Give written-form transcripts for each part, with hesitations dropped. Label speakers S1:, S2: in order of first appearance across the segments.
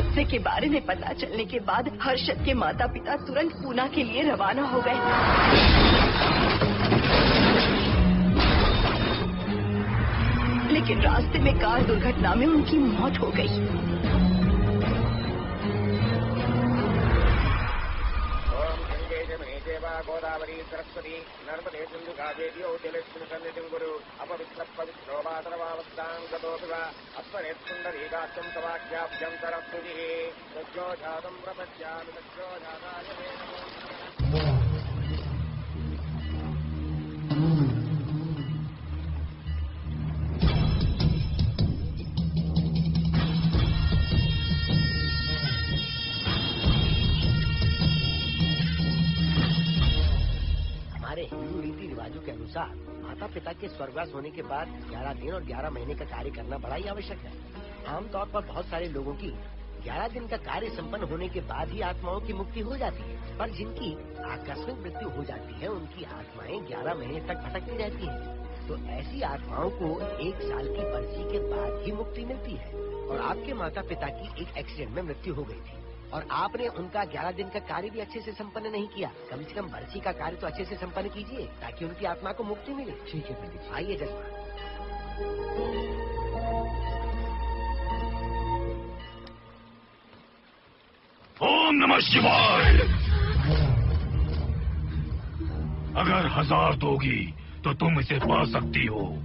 S1: हादसे के बारे में पता चलने के बाद हर्षद के माता पिता तुरंत पूना के लिए रवाना हो गए। लेकिन रास्ते में कार दुर्घटना में उनकी मौत हो गई।
S2: गोदावरी सरस्वती नर्मदे सिंधु कावेरी जलेस्मिन् सन्निधिं कुरु अपवित्र पवित्रो वातरवावस्थां गतोऽपि अस्मरे सुन्दरीकाक्षं तवाख्याभ्यं सरस्वतिः सज्जो जातं प्रपद्यामि सज्जो जाताय मे नमो।
S3: हिंदू रीति रिवाजों के अनुसार माता पिता के स्वर्गवास होने के बाद 11 दिन और 11 महीने का कार्य करना बड़ा ही आवश्यक है। आमतौर पर बहुत सारे लोगों की 11 दिन का कार्य संपन्न होने के बाद ही आत्माओं की मुक्ति हो जाती है, पर जिनकी आकस्मिक मृत्यु हो जाती है उनकी आत्माएं 11 महीने तक भटकती रहती हैं। तो ऐसी आत्माओं को 1 साल की बरसी के बाद ही मुक्ति मिलती है। और आपके माता पिता की एक एक्सीडेंट में मृत्यु हो गई थी और आपने उनका 11 दिन का कार्य भी अच्छे से संपन्न नहीं किया। कम से कम बरसी का कार्य तो अच्छे से संपन्न कीजिए ताकि उनकी आत्मा को मुक्ति मिले।
S4: ठीक है पंडित जी।
S3: आइए जजमान।
S5: ओम नमः शिवाय। अगर 1000 दोगी तो तुम इसे पा सकती हो।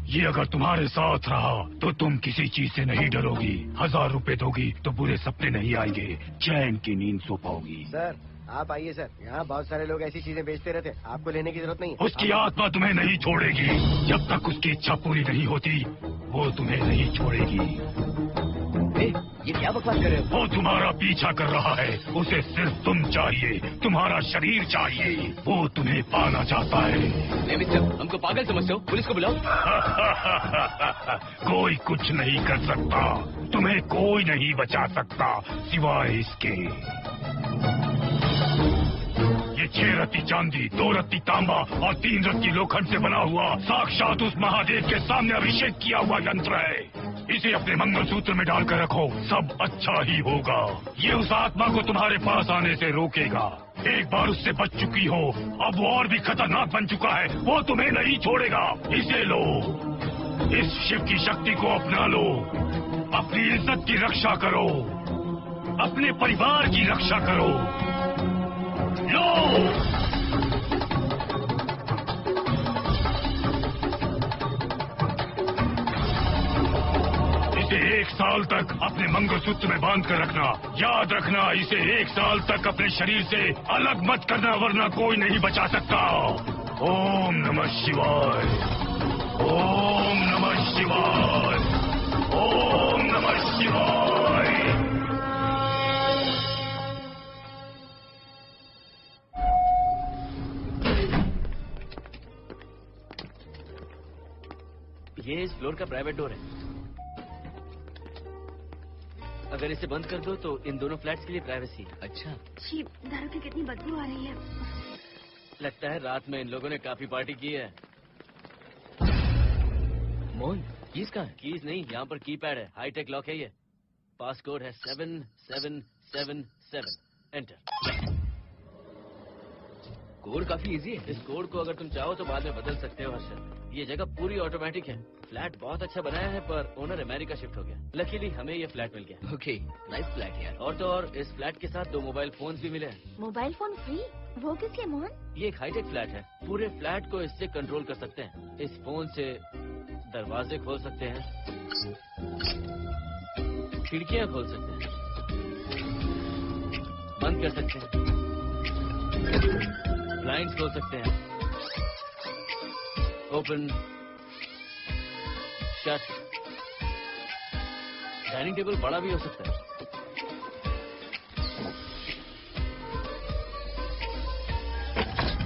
S5: ये अगर तुम्हारे साथ रहा तो तुम किसी चीज से नहीं डरोगी। 1000 रुपए दोगी तो बुरे सपने नहीं आएंगे, चैन की नींद सो पाओगी।
S3: सर आप आइए सर, यहाँ बहुत सारे लोग ऐसी चीजें बेचते रहते, आपको लेने की जरूरत नहीं है।
S5: उसकी आत्मा तुम्हें नहीं छोड़ेगी। जब तक उसकी इच्छा पूरी नहीं होती वो तुम्हें नहीं छोड़ेगी।
S3: ये क्या बकवास कर रहे हो?
S5: वो तुम्हारा पीछा कर रहा है, उसे सिर्फ तुम चाहिए, तुम्हारा शरीर चाहिए, वो तुम्हें पाना चाहता है।
S4: मिस्टर, हमको पागल समझते हो? पुलिस को बुलाओ।
S5: कोई कुछ नहीं कर सकता, तुम्हें कोई नहीं बचा सकता सिवाय इसके। ये 6 रत्ती चांदी, 2 रत्ती तांबा और 3 रत्ती लोखंड से बना हुआ साक्षात उस महादेव के सामने अभिषेक किया हुआ यंत्र है। इसे अपने मंगलसूत्र में डालकर रखो, सब अच्छा ही होगा। ये उस आत्मा को तुम्हारे पास आने से रोकेगा। एक बार उससे बच चुकी हो, अब वो और भी खतरनाक बन चुका है, वो तुम्हें नहीं छोड़ेगा। इसे लो, इस शिव की शक्ति को अपना लो, अपनी इज्जत की रक्षा करो, अपने परिवार की रक्षा करो। लो, इसे 1 साल तक अपने मंगलसूत्र में बांध कर रखना। याद रखना, इसे 1 साल तक अपने शरीर से अलग मत करना, वरना कोई नहीं बचा सकता। ओम नमः शिवाय, ओम नमः शिवाय, ओम नमः शिवाय।
S4: ये इस फ्लोर का प्राइवेट डोर है। अगर इसे बंद कर दो तो इन दोनों फ्लैट्स के लिए प्राइवेसी है। अच्छा।
S6: छी, दारू की कितनी बदबू आ रही है।
S4: लगता है रात में इन लोगों ने काफी पार्टी की है। मोहन, कीज कहाँ है? कीज नहीं, यहाँ पर कीपैड है, हाईटेक लॉक है ये। पासकोड है 7777। एंटर। कोड काफी इजी है। इस कोड को अगर तुम चाहो तो बाद में बदल सकते हो हर्षद। ये जगह पूरी ऑटोमेटिक है। फ्लैट बहुत अच्छा बनाया है पर ओनर अमेरिका शिफ्ट हो गया। लकीली हमें ये फ्लैट मिल गया। ओके, नाइस फ्लैट यार। और तो और इस फ्लैट के साथ 2 मोबाइल फोन्स भी मिले हैं।
S6: Mobile phone free? वो किस लिए मोहन?
S4: ये एक हाईटेक फ्लैट है, पूरे फ्लैट को इससे कंट्रोल कर सकते हैं। इस फोन से दरवाजे खोल सकते हैं, खिड़कियां खोल सकते हैं, बंद कर सकते हैं, ब्लाइंड्स खोल सकते हैं, ओपन, शट। डाइनिंग टेबल बड़ा भी हो सकता है।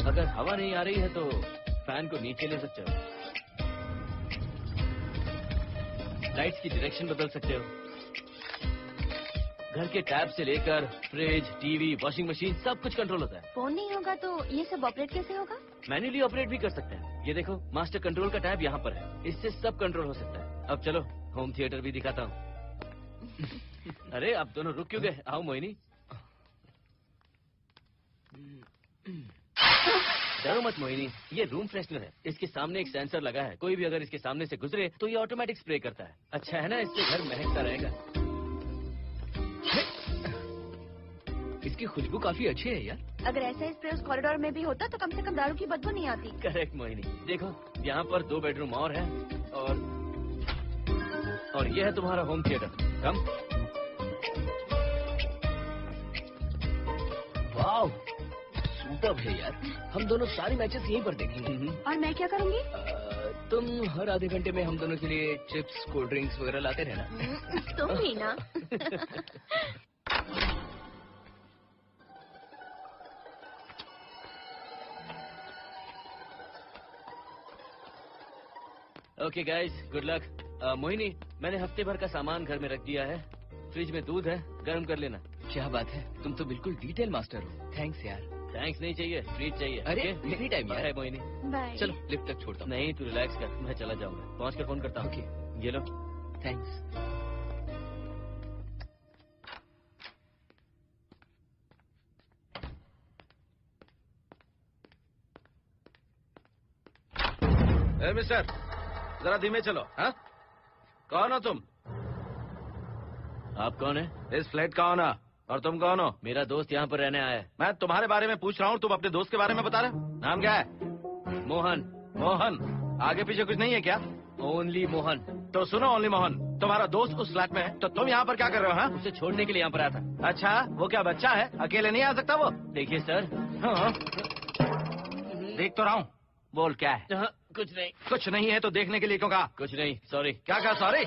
S4: अगर हवा नहीं आ रही है तो फैन को नीचे ले सकते हो। लाइट्स की डायरेक्शन बदल सकते हो। घर के टैब से लेकर फ्रिज, टीवी, वॉशिंग मशीन सब कुछ कंट्रोल होता है।
S6: फोन नहीं होगा तो ये सब ऑपरेट कैसे होगा?
S4: मैन्युअली ऑपरेट भी कर सकते हैं। ये देखो, मास्टर कंट्रोल का टैब यहाँ पर है, इससे सब कंट्रोल हो सकता है। अब चलो होम थिएटर भी दिखाता हूँ। अरे आप दोनों रुक क्यों गए? आओ मोहिनी। डरो मत मोहिनी, ये रूम फ्रेशनर है। इसके सामने एक सेंसर लगा है, कोई भी अगर इसके सामने से गुजरे तो ये ऑटोमेटिक स्प्रे करता है। अच्छा है ना, इससे घर महकता रहेगा।
S7: इसकी खुशबू काफी अच्छी है यार।
S6: अगर ऐसा स्प्रे उस कॉरिडोर में भी होता तो कम से कम दारू की बदबू नहीं आती।
S4: करेक्ट मोहिनी। देखो यहाँ पर 2 बेडरूम और है और ये है तुम्हारा होम थिएटर। कम।
S7: वाह, सुपर्ब है यार। हम दोनों सारी मैचेस यहीं पर देखेंगे।
S6: और मैं क्या करूँगी?
S7: तुम हर आधे घंटे में हम दोनों के लिए चिप्स, कोल्ड ड्रिंक्स वगैरह लाते रहना।
S6: तुम भी ना।
S4: Okay guys, good luck. Mohini, मैंने हफ्ते भर का सामान घर में रख दिया है। फ्रिज में दूध है, गर्म कर लेना।
S7: क्या बात है, तुम तो बिल्कुल डिटेल मास्टर हो। थैंक्स यार।
S4: थैंक्स नहीं चाहिए, ट्रीट चाहिए।
S7: अरे
S4: okay?
S7: एनी टाइम यार।
S4: बाय मोहिनी।
S6: बाय।
S7: चलो लिफ्ट तक छोड़ता हूँ।
S4: नहीं, तू रिलैक्स कर, मैं चला जाऊंगा। पहुंच कर फोन करता हूँ।
S7: ओके।
S4: ये लो।
S7: थैंक्स।
S2: मिस्टर, जरा धीमे चलो। हाँ, कौन हो तुम?
S4: आप कौन है?
S2: इस फ्लैट का ओनर। और तुम कौन हो?
S4: मेरा दोस्त यहाँ पर रहने आया है।
S2: मैं तुम्हारे बारे में पूछ रहा हूँ, तुम अपने दोस्त के बारे में बता रहे हो। नाम क्या है?
S4: मोहन।
S2: मोहन? आगे पीछे कुछ नहीं है क्या?
S4: ओनली मोहन।
S2: तो सुनो ओनली मोहन, तुम्हारा दोस्त उस फ्लैट में है तो तुम यहाँ पर क्या कर रहे हो? हाँ,
S4: उसे छोड़ने के लिए यहाँ पर आया था।
S2: अच्छा, वो क्या बच्चा है? अकेले नहीं आ सकता वो?
S4: देखिए सर।
S2: हाँ, देख तो रहा हूँ। बोल क्या है?
S4: हाँ, कुछ नहीं।
S2: कुछ नहीं है तो देखने के लिए क्यों कहा?
S4: कुछ नहीं, सॉरी।
S2: क्या कहा सॉरी?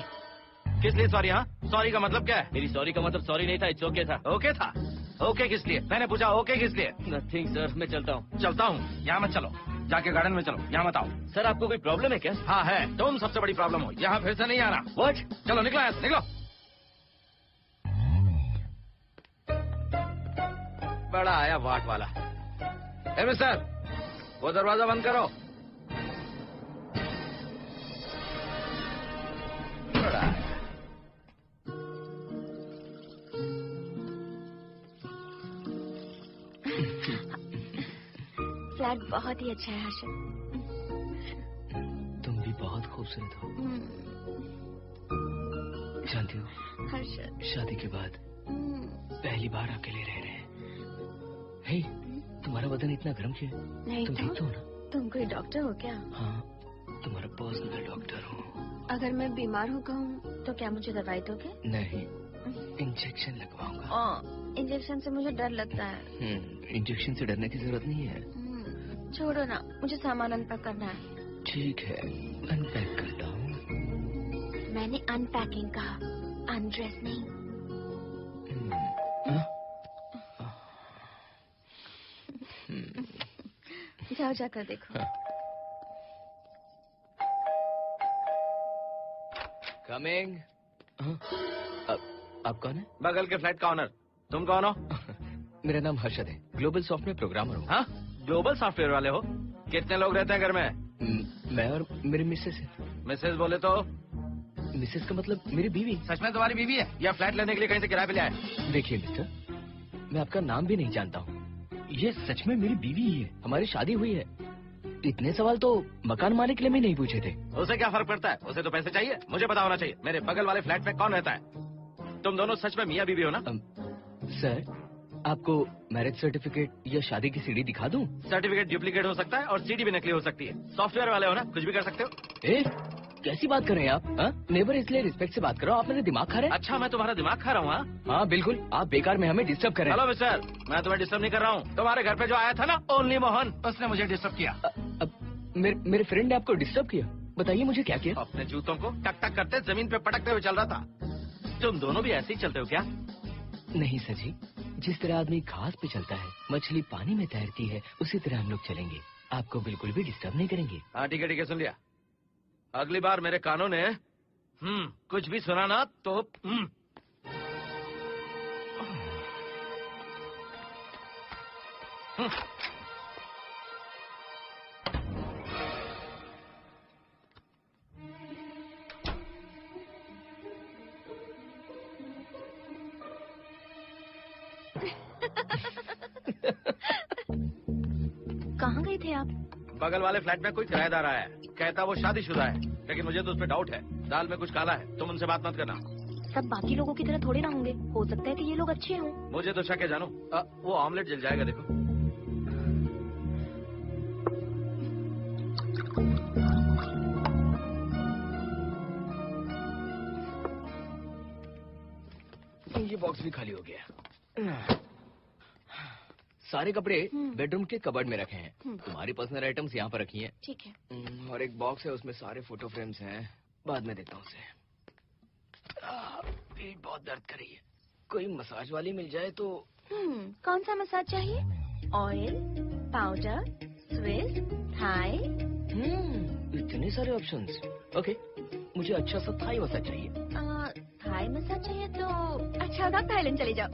S2: किस लिए सॉरी? हाँ, सॉरी का मतलब क्या है?
S4: मेरी सॉरी का मतलब सॉरी नहीं था, इट्स ओके था।
S2: ओके था? ओके किस लिए? मैंने पूछा ओके किस लिए?
S4: नथिंग सर, मैं चलता हूँ।
S2: चलता हूँ? यहाँ मत चलो, जाके गार्डन में चलो, यहाँ मत आओ।
S4: सर आपको कोई प्रॉब्लम है क्या?
S2: हाँ है, तुम सबसे बड़ी प्रॉब्लम हो। यहाँ फिर से नहीं आना।
S4: व्हाट?
S2: चलो निकलो यहाँ से, निकलो। बड़ा आया वाट वाला। ए मिस्टर, वो दरवाजा बंद करो। बड़ा आया।
S6: फ्लैट बहुत ही अच्छा है हर्षद।
S7: तुम भी बहुत खूबसूरत हो। जानती हो,
S6: हर्षद।
S7: शादी के बाद पहली बार अकेले रह रहे हैं। हे, तुम्हारा बदन इतना गर्म क्यों है?
S6: नहीं
S7: तुम ठीक तो हो ना?
S6: तुम कोई डॉक्टर हो क्या?
S7: हाँ, तुम्हारा पर्सनल डॉक्टर हूँ।
S6: अगर मैं बीमार हो गई तो क्या मुझे दवाई दोगे?
S7: नहीं, इंजेक्शन लगवाऊंगा।
S6: इंजेक्शन से मुझे डर लगता है।
S7: इंजेक्शन से डरने की जरूरत नहीं है।
S6: छोड़ो ना, मुझे सामान अनपैक करना है।
S7: ठीक है, अनपैक करता हूँ।
S6: मैंने अनपैकिंग कहा, अनड्रेस नहीं। जाओ जाकर देखो।
S7: कमिंग। आप कौन है?
S2: बगल के फ्लैट का ऑनर। तुम कौन हो?
S7: मेरा नाम हर्षद है, ग्लोबल सॉफ्टवेयर प्रोग्रामर हूँ।
S2: हाँ, ग्लोबल सॉफ्टवेयर वाले हो? कितने लोग रहते हैं घर में?
S7: मैं और मेरी मिसेस है।
S2: मिसेज बोले तो?
S7: मिसेस का मतलब मेरी बीवी।
S2: सच में तुम्हारी बीवी है या फ्लैट लेने के लिए कहीं से किराए पे ले आए?
S7: देखिए मिस्टर, मैं आपका नाम भी नहीं जानता हूँ। ये सच में मेरी बीवी ही है, हमारी शादी हुई है। इतने सवाल तो मकान मालिक ने भी नहीं पूछे थे।
S2: उसे क्या फर्क पड़ता है? उसे तो पैसे चाहिए, मुझे पता होना चाहिए। मेरे बगल वाले फ्लैट में कौन रहता है? तुम दोनों सच में मियाँ बीवी हो ना?
S7: सर, आपको मैरिज सर्टिफिकेट या शादी की सीडी दिखा दूं?
S2: सर्टिफिकेट डुप्लीकेट हो सकता है और सीडी भी नकली हो सकती है। सॉफ्टवेयर वाले हो ना, कुछ भी कर सकते हो।
S7: कैसी बात कर रहे हैं आप? नेबर, इसलिए रिस्पेक्ट से बात करो। आप मेरे दिमाग खा रहे हैं?
S2: अच्छा, मैं तुम्हारा दिमाग खा रहा हूँ? हाँ
S7: बिल्कुल, आप बेकार में हमें डिस्टर्ब कर रहे हैं।
S2: हेलो मिस्टर, मैं तुम्हें डिस्टर्ब नहीं कर रहा हूँ। तुम्हारे घर पे जो आया था ना, ओनली मोहन, उसने मुझे डिस्टर्ब किया।
S7: मेरे फ्रेंड ने आपको डिस्टर्ब किया? बताइए मुझे क्या किया?
S2: अपने जूतों को टक टक करते जमीन पे पटकते हुए चल रहा था। तुम दोनों भी ऐसे ही चलते हो क्या?
S7: नहीं सर जी, जिस तरह आदमी घास पे चलता है, मछली पानी में तैरती है, उसी तरह हम लोग चलेंगे। आपको बिल्कुल भी डिस्टर्ब नहीं करेंगे।
S2: हाँ ठीक है, सुन लिया। अगली बार मेरे कानों ने कुछ भी सुना ना तो
S4: बगल वाले फ्लैट में कोई किराएदार आया है, कहता वो शादीशुदा है, लेकिन मुझे तो उस पर डाउट है। दाल में कुछ काला है, तुम उनसे बात मत करना।
S6: सब बाकी लोगों की तरह थोड़े ना होंगे, हो सकता है कि ये लोग अच्छे हों।
S4: मुझे तो शक है जानू। वो ऑमलेट जल जाएगा देखो।
S7: ये बॉक्स भी खाली हो गया। सारे कपड़े बेडरूम के कबर्ड में रखे हैं। तुम्हारी पर्सनल आइटम्स यहाँ पर रखी हैं।
S6: ठीक है।
S7: और एक बॉक्स है, उसमें सारे फोटो फ्रेम्स हैं। बाद में देता हूँ उसे। पीठ बहुत दर्द कर रही है, कोई मसाज वाली मिल जाए तो।
S6: कौन सा मसाज चाहिए? Oil, powder, Swiss, Thai?
S7: इतने सारे ऑप्शंस। ओके, मुझे अच्छा सा थाई मसाज चाहिए।
S6: थाई मसाज चाहिए तो अच्छा होगा थाईलैंड चले जाओ।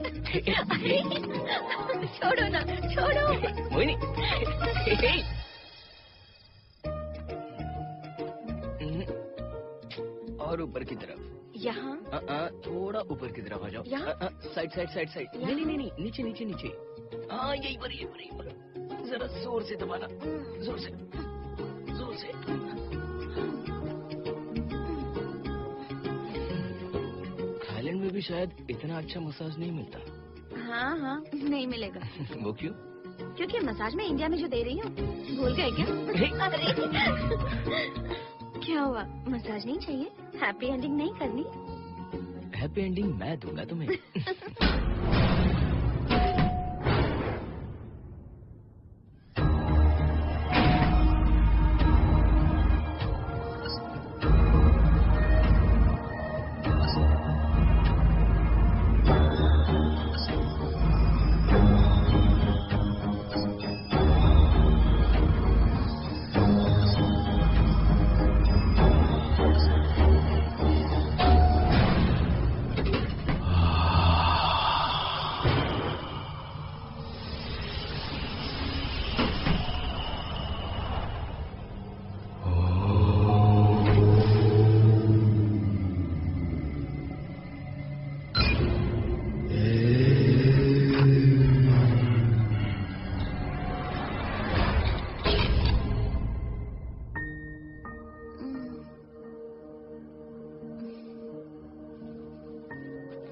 S6: छोड़ो ना, छोड़ो।
S7: मोहिनी। और ऊपर की तरफ।
S6: यहाँ?
S7: थोड़ा ऊपर की तरफ आ जाओ।
S6: यहाँ?
S7: Side side side side. नहीं नहीं नहीं, नीचे नीचे नीचे। हाँ यही पर, यही पर, यही पर। जरा जोर से दबाना, जोर से, जोर से। थाईलैंड में भी शायद इतना अच्छा मसाज नहीं मिलता।
S6: हाँ हाँ, नहीं मिलेगा।
S7: वो क्यों?
S6: क्योंकि मसाज में इंडिया में जो दे रही हूँ, भूल गए क्या? क्या हुआ, मसाज नहीं चाहिए? हैप्पी एंडिंग नहीं करनी?
S7: हैप्पी एंडिंग मैं दूंगा तुम्हें।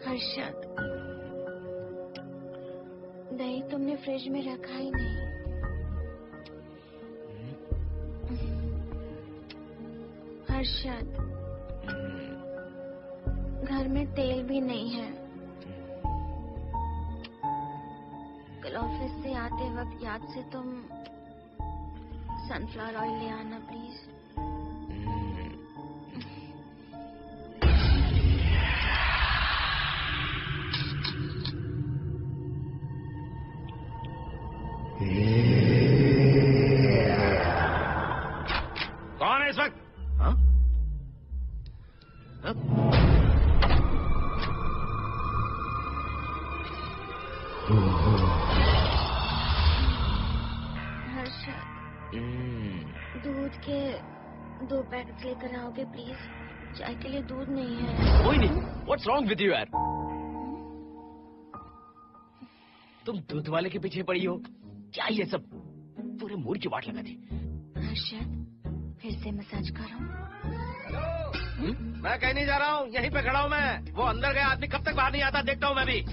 S6: हर्षद, दही तुमने फ्रिज में रखा ही नहीं। हर्षद, घर में तेल भी नहीं है। कल ऑफिस से आते वक्त याद से तुम सनफ्लावर ऑयल ले आना प्लीज।
S4: कौन है इस वक्त? हाँ? हाँ?
S6: हर्षद, दूध के 2 पैकेट लेकर आओगे प्लीज? चाय के लिए दूध नहीं है।
S7: Mohini, what's wrong with you यार? तुम दूध वाले के पीछे पड़ी हो? क्या ये सब? पूरे मूड की वाट लगा दी।
S6: हर्षद, फिर से मसाज करो।
S4: मैं कहीं नहीं जा रहा हूँ, यहीं पे खड़ा हूँ मैं। वो अंदर गया आदमी कब तक बाहर नहीं आता, देखता हूँ मैं भी।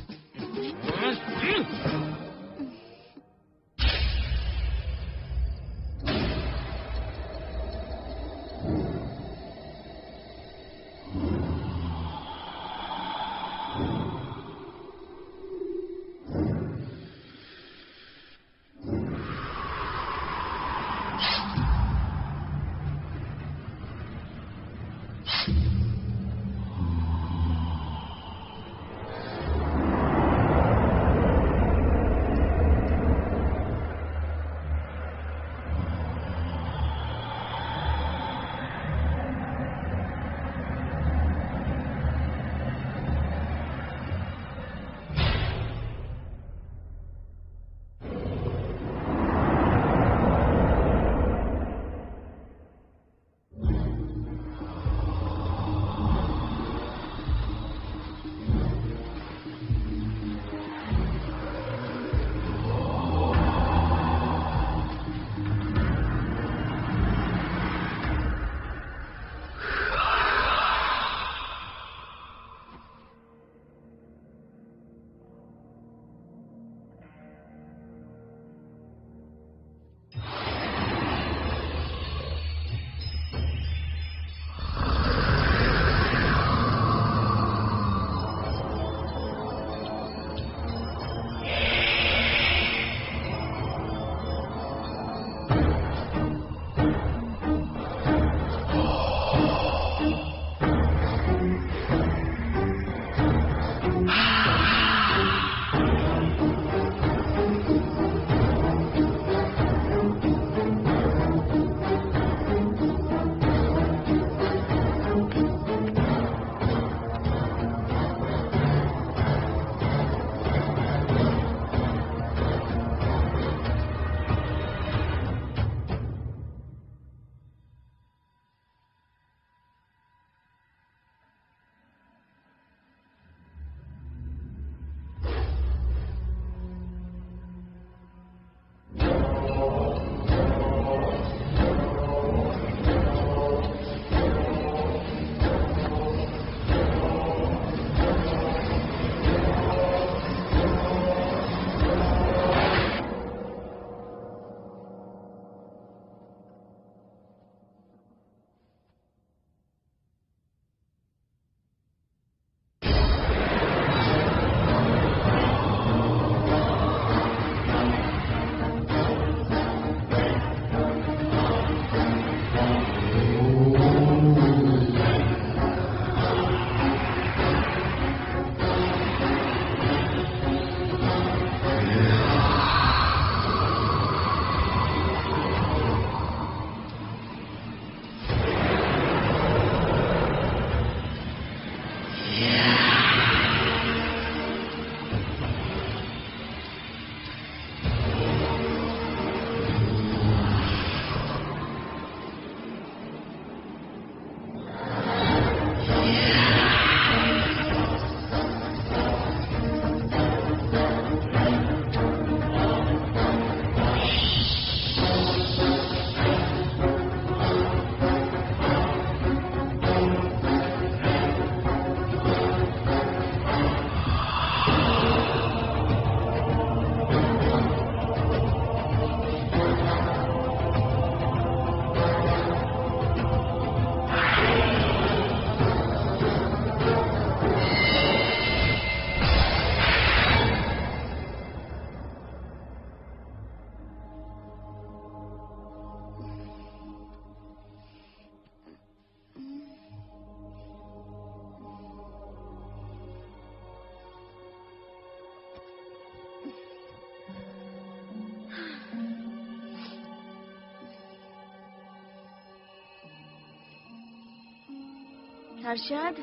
S6: हर्षद,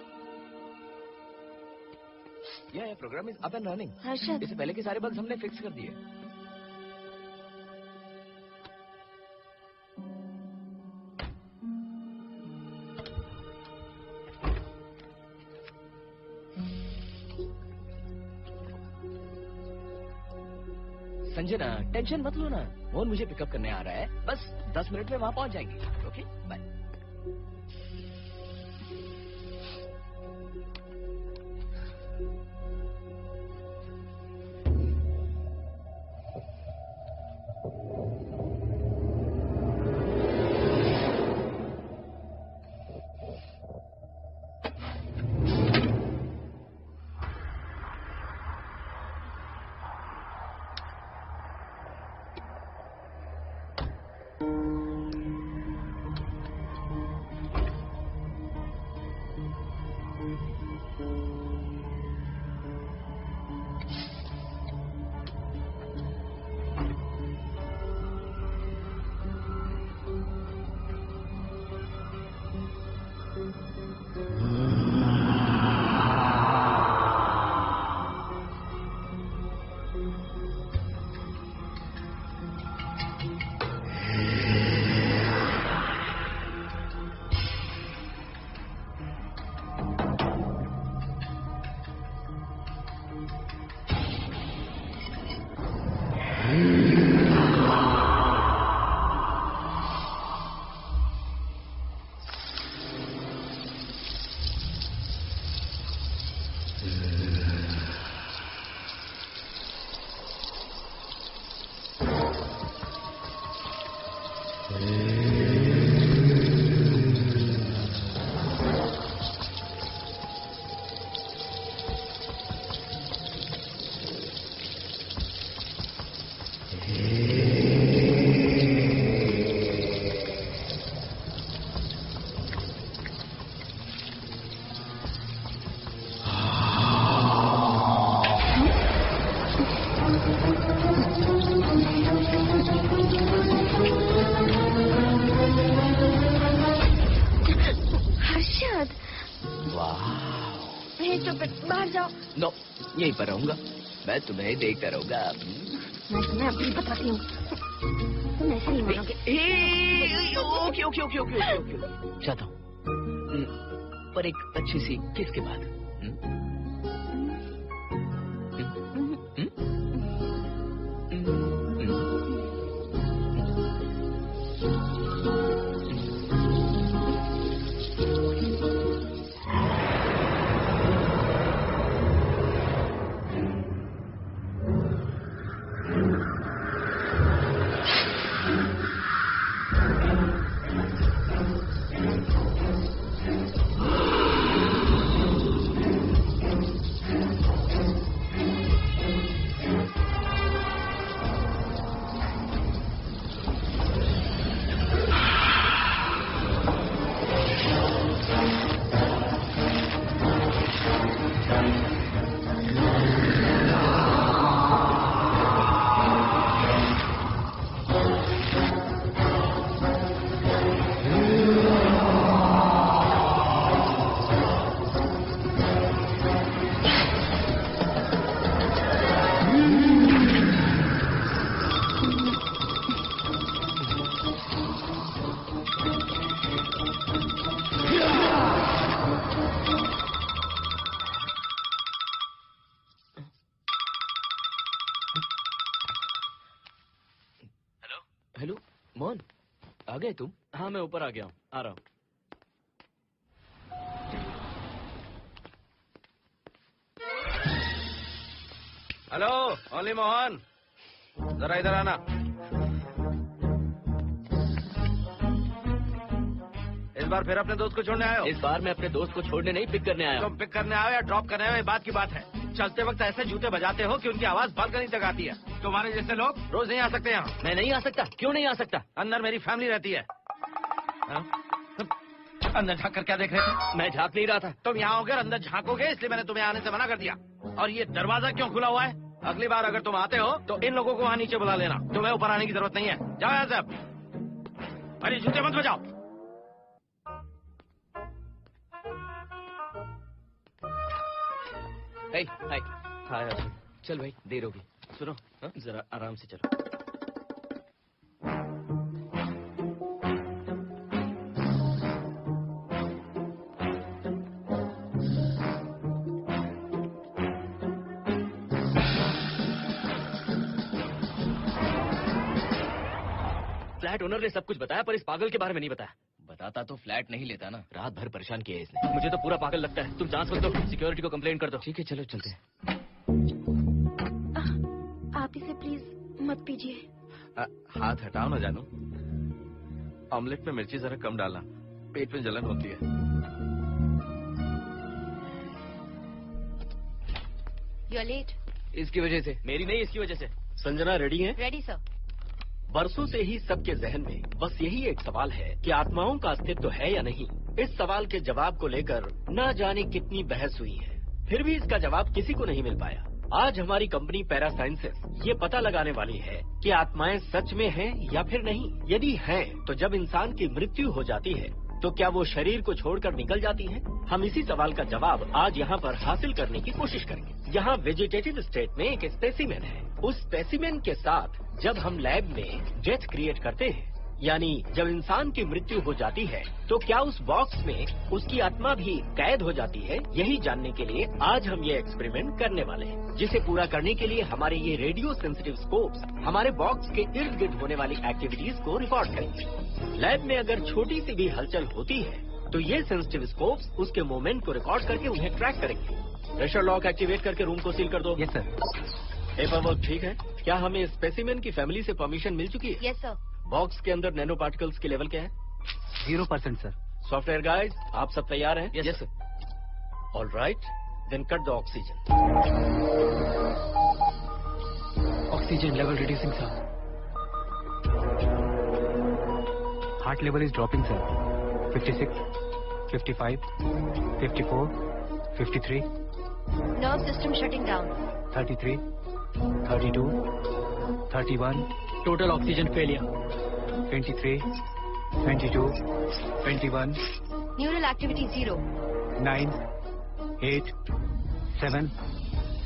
S7: ये program is up and running.
S6: Harshad,
S7: इससे पहले के सारे बग्स हमने फिक्स कर दिए। संजना, टेंशन मत लो ना। मोहन मुझे पिकअप करने आ रहा है, बस 10 मिनट में वहां पहुंच जाएंगे। Okay, bye. यहीं पर रहूंगा, मैं तुम्हें देखता रहूंगा।
S6: मैं तुम्हें अभी बताती हूँ, तुम ऐसे नहीं मानोगे।
S7: Okay okay okay okay okay okay, चाहता हूँ, पर एक अच्छी सी किस के बाद। हेलो मोहन, आ गए तुम?
S4: हाँ, मैं ऊपर आ गया हूँ, आ रहा हूँ।
S2: हेलो ओली मोहन, जरा इधर आना। इस बार फिर अपने दोस्त को छोड़ने आए हो?
S4: इस बार मैं अपने दोस्त को छोड़ने नहीं, पिक करने आया हूँ।
S2: तुम पिक करने आए या ड्रॉप करने आए, ये बात की बात है। चलते वक्त ऐसे जूते बजाते हो कि उनकी आवाज बालकनी तक आती है। तुम्हारे जैसे लोग रोज नहीं आ सकते यहाँ।
S4: मैं नहीं आ सकता? क्यों नहीं आ सकता?
S2: अंदर मेरी फैमिली रहती है। अंदर झाँक कर क्या देख रहे थे?
S4: मैं झाँक नहीं रहा था।
S2: तुम यहाँ होकर अंदर झाँकोगे, इसलिए मैंने तुम्हें आने से मना कर दिया। और ये दरवाजा क्यों खुला हुआ है? अगली बार अगर तुम आते हो तो इन लोगों को वहाँ नीचे बुला लेना। तुम्हें ऊपर आने की जरूरत नहीं है। जाओ यहाँ से अब। अरे जूते मत बजाओ।
S7: हाय हाय हाय हर्षद, चल भाई देर होगी।
S4: सुनो जरा आराम से चलो। फ्लैट ओनर ने सब कुछ बताया पर इस पागल के बारे में नहीं बताया।
S7: बताता तो फ्लैट नहीं लेता ना, रात भर परेशान किया इसने।
S4: मुझे तो पूरा पागल लगता है। तुम जांच कर दो, सिक्योरिटी को कंप्लेंट कर दो।
S7: ठीक है चलो चलते हैं।
S6: आप इसे प्लीज मत पीजिए।
S8: हाथ हटाओ ना जानू। ऑमलेट में मिर्ची जरा कम डालना, पेट में जलन होती है।
S1: You are late.
S7: इसकी वजह से।
S4: मेरी नहीं, इसकी वजह से।
S3: संजना रेडी है?
S1: Ready sir.
S3: बरसों से ही सबके जहन में बस यही एक सवाल है कि आत्माओं का अस्तित्व है या नहीं। इस सवाल के जवाब को लेकर न जाने कितनी बहस हुई है, फिर भी इसका जवाब किसी को नहीं मिल पाया। आज हमारी कंपनी पैरा साइंसेस ये पता लगाने वाली है कि आत्माएं सच में हैं या फिर नहीं। यदि हैं, तो जब इंसान की मृत्यु हो जाती है तो क्या वो शरीर को छोड़कर निकल जाती है? हम इसी सवाल का जवाब आज यहाँ पर हासिल करने की कोशिश करेंगे। यहाँ वेजिटेटिव स्टेट में एक स्पेसिमेन है। उस स्पेसिमेन के साथ जब हम लैब में डेथ क्रिएट करते हैं, यानी जब इंसान की मृत्यु हो जाती है, तो क्या उस बॉक्स में उसकी आत्मा भी कैद हो जाती है? यही जानने के लिए आज हम ये एक्सपेरिमेंट करने वाले हैं, जिसे पूरा करने के लिए हमारे ये रेडियो सेंसिटिव स्कोप्स हमारे बॉक्स के इर्द गिर्द होने वाली एक्टिविटीज को रिकॉर्ड करेंगे। लैब में अगर छोटी सी भी हलचल होती है तो ये सेंसिटिव स्कोप्स उसके मूवमेंट को रिकॉर्ड करके उन्हें ट्रैक करेंगे। प्रेशर लॉक एक्टिवेट करके रूम को सील कर दो।
S7: Yes sir.
S3: पेपर वर्क ठीक है? क्या हमें स्पेसिमेन की फैमिली से परमिशन मिल चुकी है?
S1: Yes sir.
S3: बॉक्स के अंदर नैनो पार्टिकल्स के लेवल क्या है?
S7: 0% सर।
S3: सॉफ्टवेयर गाइस, आप सब तैयार हैं?
S7: Yes sir.
S3: All right, then cut the oxygen.
S7: Oxygen level reducing sir. Heart level is dropping sir. 56, 55, 54, 53,
S1: nerve system shutting down.
S7: 33, 32, 31, total oxygen failure. 23, 22, 21,
S1: neural activity 0।
S7: 9, 8, 7,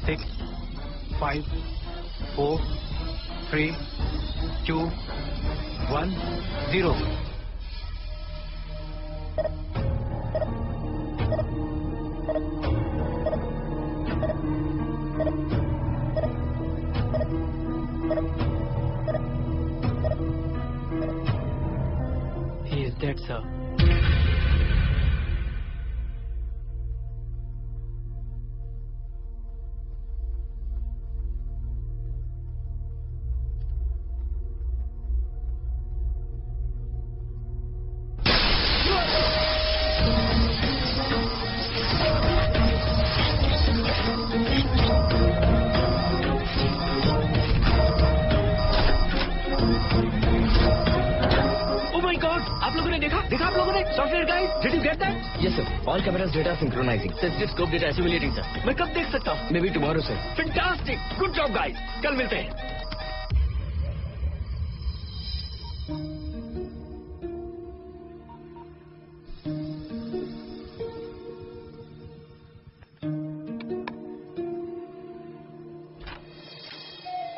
S7: 6, 5, 4, 3, 2, 1, 0। He is dead, sir.
S3: देखा आप लोगों ने? Software guys, did you get that?
S7: Yes sir. All cameras data synchronizing.
S4: Sensitive scope data assimilating sir.
S3: मैं कब देख सकता हूँ?
S7: Maybe tomorrow sir.
S3: Fantastic, good job guys, कल मिलते हैं।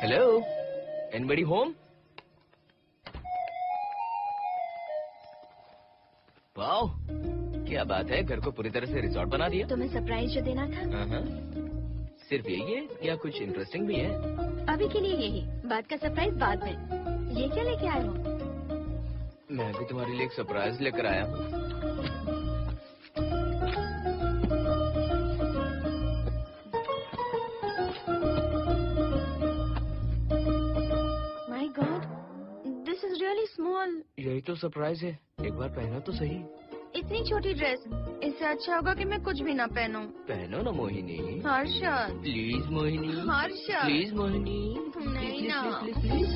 S7: Hello? Anybody home? वाओ, क्या बात है, घर को पूरी तरह से रिजॉर्ट बना दिया।
S6: तुम्हें सरप्राइज जो देना था।
S7: सिर्फ यही है या कुछ इंटरेस्टिंग भी है?
S6: अभी के लिए यही, बाद का सरप्राइज बाद में। ये क्या लेके आए हो?
S7: मैं भी तुम्हारे लिए एक सरप्राइज लेकर आया हूँ।
S6: My God, this is really small.
S7: यही तो सरप्राइज है, एक बार पहना तो सही।
S6: इतनी छोटी ड्रेस, इससे अच्छा होगा कि मैं कुछ भी ना पहनूं।
S7: पहनो ना मोहिनी।
S6: हर्षद,
S7: प्लीज मोहिनी।
S6: हर्षद,
S7: प्लीज मोहिनी।
S6: नहीं ना।
S7: Please please.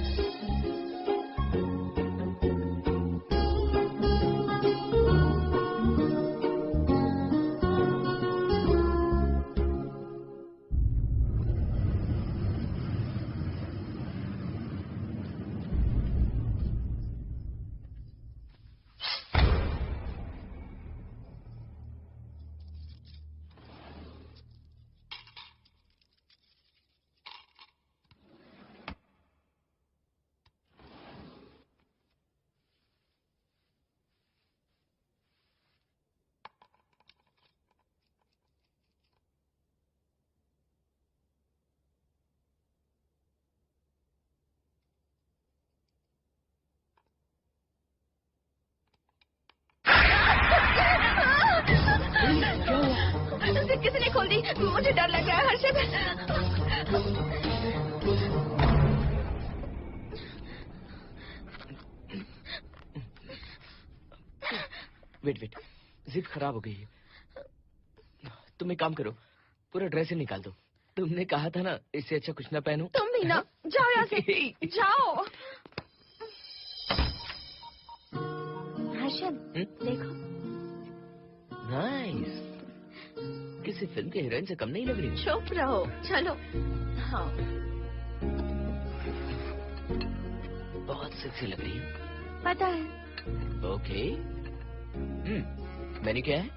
S1: किसी ने खोल दी। मुझे डर लग रहा है हर्षद।
S7: वेट, जिप खराब हो गई है। तुम एक काम करो, पूरा ड्रेस ही निकाल दो। तुमने कहा था ना इससे अच्छा कुछ ना पहनूं।
S1: तुम भी ना, जाओ यहाँ से, जाओ। हर्षद, देखो।
S7: नाइस, किसी फिल्म के हीरोइन से कम नहीं लग रही।
S1: चुप रहो, चलो। हाँ,
S7: बहुत सेक्सी लग रही है।
S1: पता है।
S7: ओके। मेन्यू क्या है?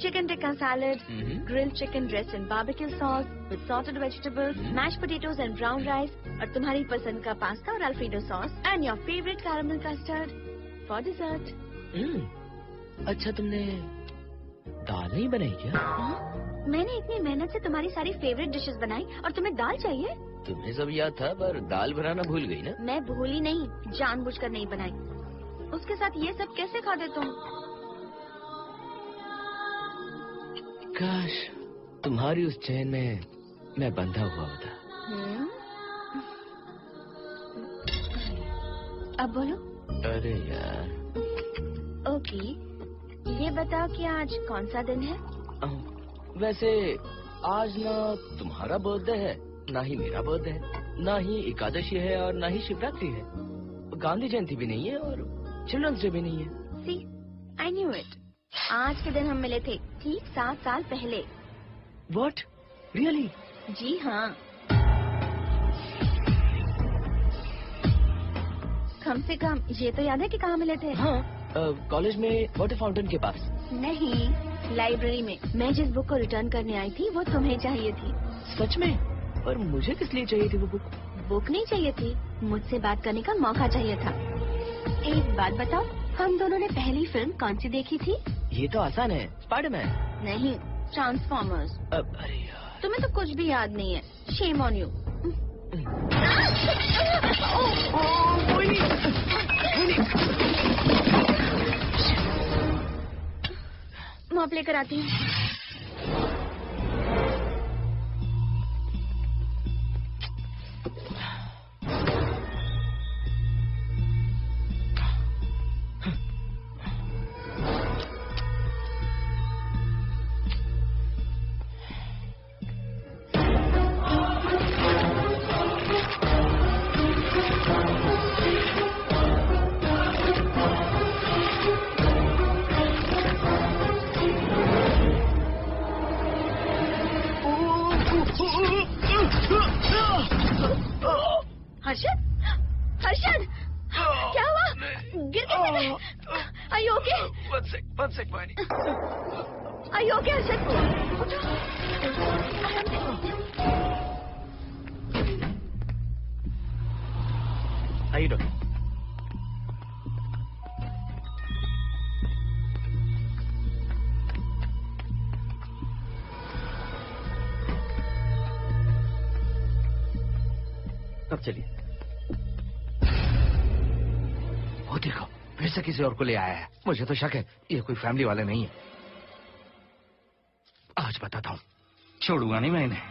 S1: Chicken tikka salad, grilled chicken dress in barbecue sauce with sauteed vegetables, mashed potatoes and brown rice, और तुम्हारी पसंद का पास्ता और Alfredo sauce, and your favourite caramel custard for dessert.
S7: अच्छा, तुमने दाल नहीं बनाई क्या?
S1: मैंने इतनी मेहनत से तुम्हारी सारी फेवरेट डिशेस बनाई और तुम्हें दाल चाहिए?
S7: तुम्हें सब याद था, पर दाल बनाना भूल गई ना?
S1: मैं भूली नहीं, जानबूझकर नहीं बनाई। उसके साथ ये सब कैसे खा दे तुम?
S7: काश तुम्हारी उस चैन में मैं बंधा हुआ होता।
S1: अब बोलो।
S7: अरे यार।
S1: ओके, ये बताओ कि आज कौन सा दिन है?
S7: वैसे आज ना तुम्हारा बर्थडे है, ना ही मेरा बर्थडे है, ना ही एकादशी है और ना ही शिवरात्रि है, गांधी जयंती भी नहीं है और चिल्ड्रंस डे भी नहीं है।
S1: सी, आई न्यू इट। आज के दिन हम मिले थे ठीक 7 साल पहले।
S7: What? Really?
S1: जी हाँ। कम से कम ये तो याद है कि कहाँ मिले थे?
S7: हाँ, कॉलेज में वाटर फाउंटेन के पास।
S1: नहीं, लाइब्रेरी में। मैं जिस बुक को रिटर्न करने आई थी वो तुम्हें चाहिए थी।
S7: सच में? पर मुझे किस लिए चाहिए थी वो बुक?
S1: बुक नहीं चाहिए थी, मुझसे बात करने का मौका चाहिए था। एक बात बताओ, हम दोनों ने पहली फिल्म कौन सी देखी थी?
S7: ये तो आसान है, स्पाइडरमैन।
S1: नहीं, ट्रांसफॉर्मर्स।
S7: अरे यार,
S1: तुम्हें तो कुछ भी याद नहीं है। Shame on you. मॉप लेकर आती हूँ। हर्षद, हर्षद, क्या हुआ? गिर गए? Are you okay?
S7: One sec, Vani.
S1: Are you okay, Harshad?
S7: आइए डॉक्टर।
S3: अब चलिए। वो देखो, फिर से किसी और को ले आया है। मुझे तो शक है ये कोई फैमिली वाले नहीं है। आज बताता हूँ, छोड़ूंगा नहीं मैं इन्हें।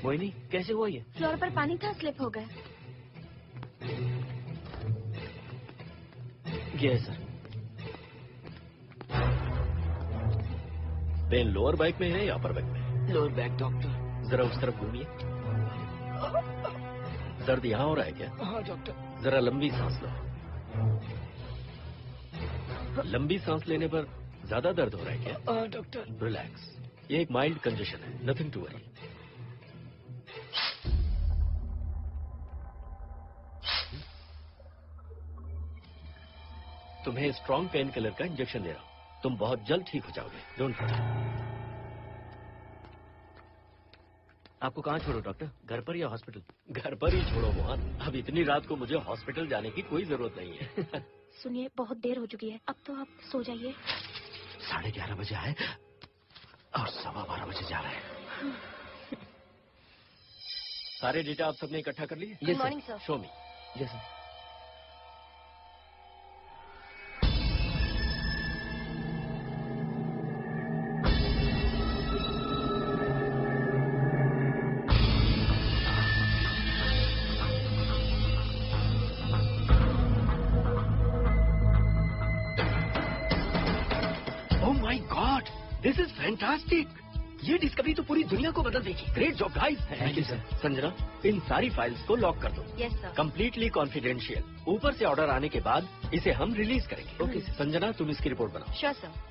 S7: मोहिनी, कैसे हुआ ये?
S1: फ्लोर पर पानी था, स्लिप हो गए।
S7: ये है सर।
S4: पेन लोअर बैक में है या अपर बैक में?
S7: Lower back doctor.
S4: जरा उस तरफ घूमिए। दर्द यहाँ हो रहा है क्या?
S7: हाँ डॉक्टर।
S4: जरा लंबी सांस लो। लंबी सांस लेने पर ज्यादा दर्द हो रहा है क्या?
S7: हाँ डॉक्टर।
S4: रिलैक्स, ये एक माइल्ड कंजेशन है, नथिंग टू वरी। तुम्हें स्ट्रॉन्ग पेन किलर का इंजेक्शन दे रहा हूं, तुम बहुत जल्द ठीक हो जाओगे। Don't worry. आपको कहाँ छोड़ो डॉक्टर, घर पर या हॉस्पिटल? घर पर ही छोड़ो मोहन, अब इतनी रात को मुझे हॉस्पिटल जाने की कोई जरूरत नहीं है।
S1: सुनिए, बहुत देर हो चुकी है, अब तो आप सो जाइए।
S3: 11:30 बजे आए और 12:15 बजे जा रहे हैं।
S4: सारे डेटा आप सबने इकट्ठा कर लिए?
S1: Good morning sir.
S4: Show me.
S7: Yes sir.
S3: This is fantastic. ये डिस्कवरी तो पूरी दुनिया को बदल देगी। Great job guys.
S7: Thank you sir. Sanjana, इन सारी फाइल्स को लॉक कर दो।
S1: Yes sir.
S7: Completely confidential. ऊपर से ऑर्डर आने के बाद इसे हम रिलीज करेंगे। ओके संजना, तुम इसकी रिपोर्ट बनाओ।
S1: Sure sir.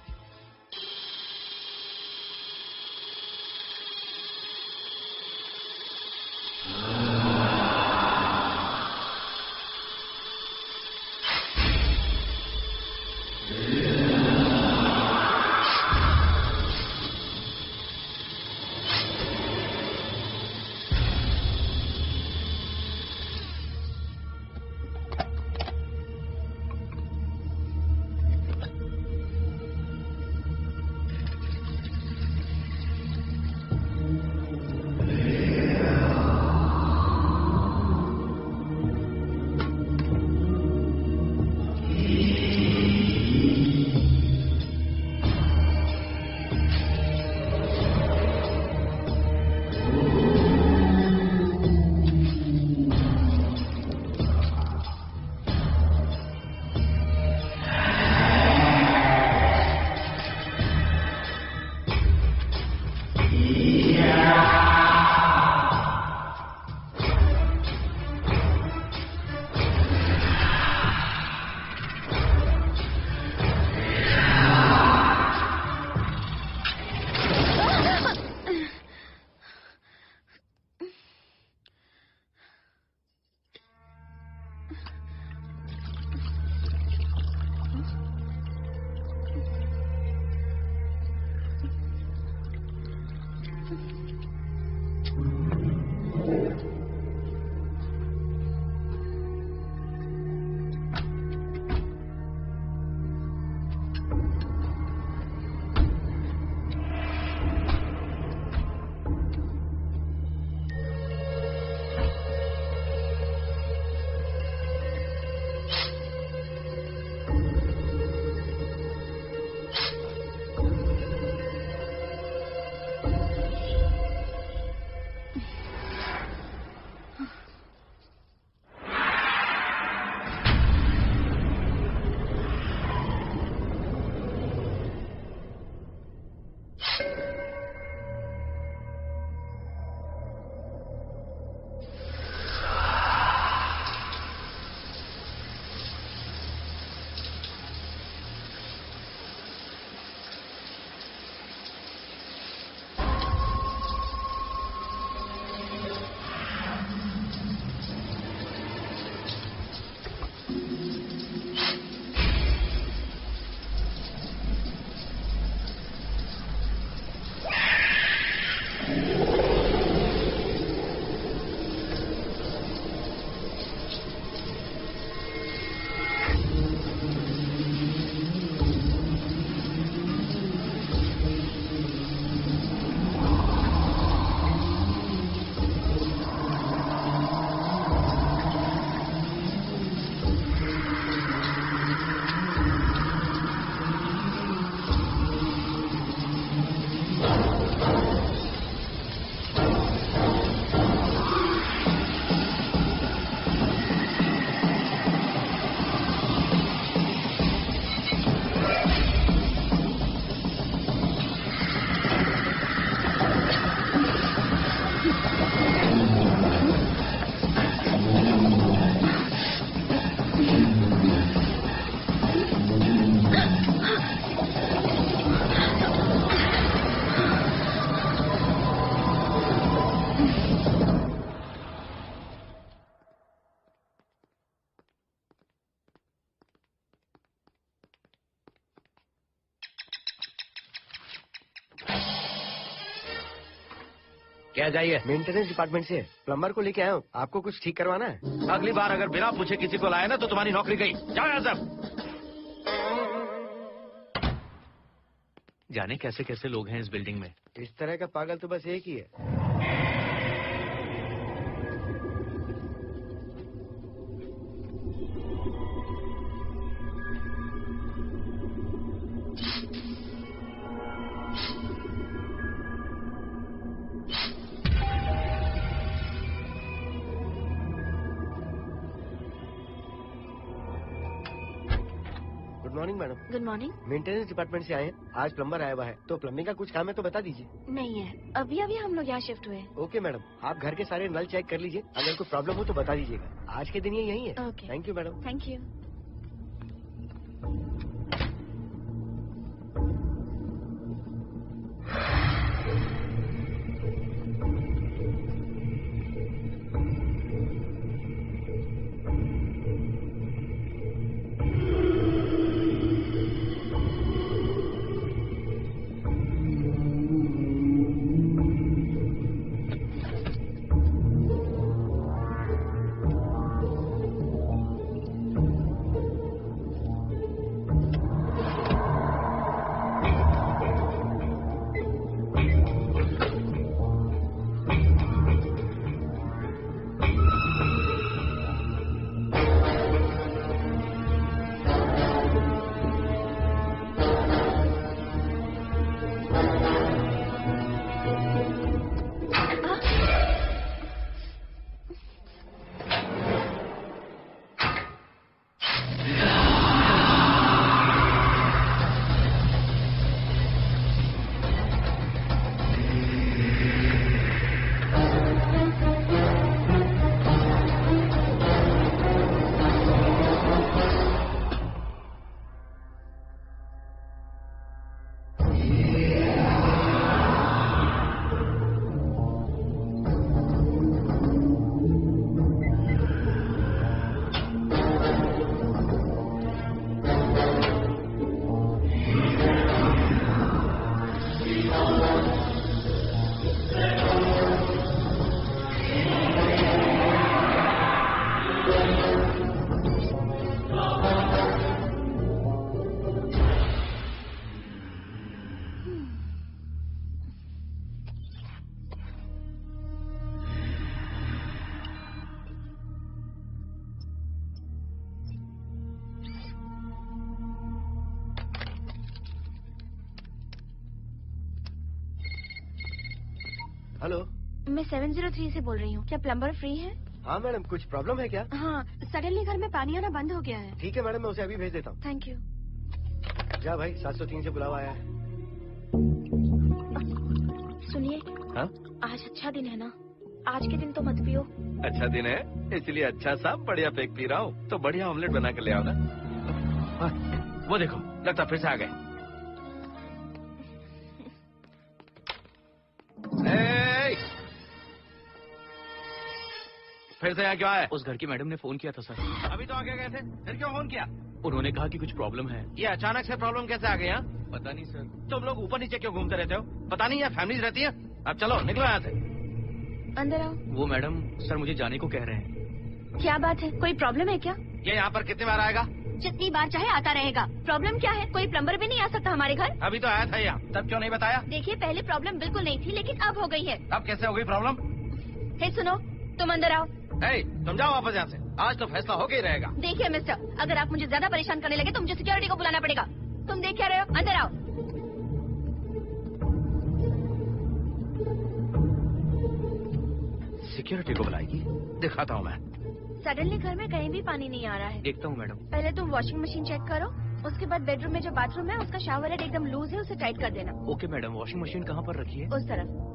S3: क्या चाहिए? मेंटेनेंस डिपार्टमेंट से प्लम्बर को लेके आया हूँ। आपको कुछ ठीक करवाना है?
S8: अगली बार अगर बिना पूछे किसी को लाया ना तो तुम्हारी नौकरी गई। जाओ यहाँ सब। जाने कैसे कैसे लोग हैं इस बिल्डिंग में।
S3: इस तरह का पागल तो बस एक ही है। Morning madam.
S1: Good morning.
S3: Maintenance department से आए हैं। आज प्लम्बर आया हुआ है, तो प्लम्बिंग का कुछ काम है तो बता दीजिए।
S1: नहीं है, अभी अभी हम लोग यहाँ शिफ्ट हुए।
S3: ओके मैडम, आप घर के सारे नल चेक कर लीजिए, अगर कोई प्रॉब्लम हो तो बता दीजिएगा। आज के दिन ये यही है।
S1: Okay.
S3: Thank you madam.
S1: Thank you.
S3: Hello,
S1: मैं 703 से बोल रही हूँ। क्या प्लम्बर फ्री है?
S3: हाँ मैडम, कुछ प्रॉब्लम है क्या?
S1: हाँ, सडनली घर में पानी आना बंद हो गया है।
S3: ठीक है मैडम, मैं उसे अभी भेज देता हूँ।
S1: Thank you.
S3: जा भाई, 703 से बुलावा आया है।
S1: सुनिए,
S8: हाँ?
S1: आज अच्छा दिन है ना? आज के दिन तो मत पियो।
S8: अच्छा दिन है, इसलिए अच्छा सा बढ़िया पेक पी रहा हूँ। तो बढ़िया ऑमलेट बना कर ले आओ ना। वो देखो, लगता फिर से आ गए। फिर से यहाँ क्यों आए?
S4: उस घर की मैडम ने फोन किया था सर।
S8: अभी तो आगे गए थे, फिर क्यों फोन किया?
S4: उन्होंने कहा कि कुछ प्रॉब्लम है।
S8: ये अचानक से प्रॉब्लम कैसे आ गई? यहाँ
S4: पता नहीं सर।
S8: तुम लोग ऊपर नीचे क्यों घूमते रहते हो? पता नहीं यहाँ फैमिलीज रहती है। अब चलो निकलो यहाँ से।
S1: अंदर आओ।
S4: वो मैडम सर मुझे जाने को कह रहे हैं।
S1: क्या बात है, कोई प्रॉब्लम है क्या?
S8: ये यहाँ पर कितनी बार आएगा?
S1: जितनी बार चाहे आता रहेगा। प्रॉब्लम क्या है? कोई प्लम्बर भी नहीं आ सकता हमारे घर?
S8: अभी तो आया था यहाँ, तब क्यों नहीं बताया?
S1: देखिए, पहले प्रॉब्लम बिल्कुल नहीं थी, लेकिन अब हो गई है।
S8: अब कैसे हो गई प्रॉब्लम?
S1: हे सुनो, तुम अंदर आओ।
S8: तुम जाओ वापस यहाँ से। आज तो फैसला होके ही रहेगा।
S1: देखिए मिस्टर, अगर आप मुझे ज्यादा परेशान करने लगे तो मुझे सिक्योरिटी को बुलाना पड़ेगा। तुम देख क्या रहे हो? अंदर आओ।
S8: सिक्योरिटी को बुलाएगी? दिखाता हूँ मैं।
S1: सडनली घर में कहीं भी पानी नहीं आ रहा है।
S4: देखता हूँ मैडम।
S1: पहले तुम वॉशिंग मशीन चेक करो, उसके बाद बेडरूम में जो बाथरूम है उसका शावर हेड एकदम लूज है, उसे टाइट कर देना।
S4: ओके मैडम, वॉशिंग मशीन कहाँ पर रखी है?
S1: उस तरफ।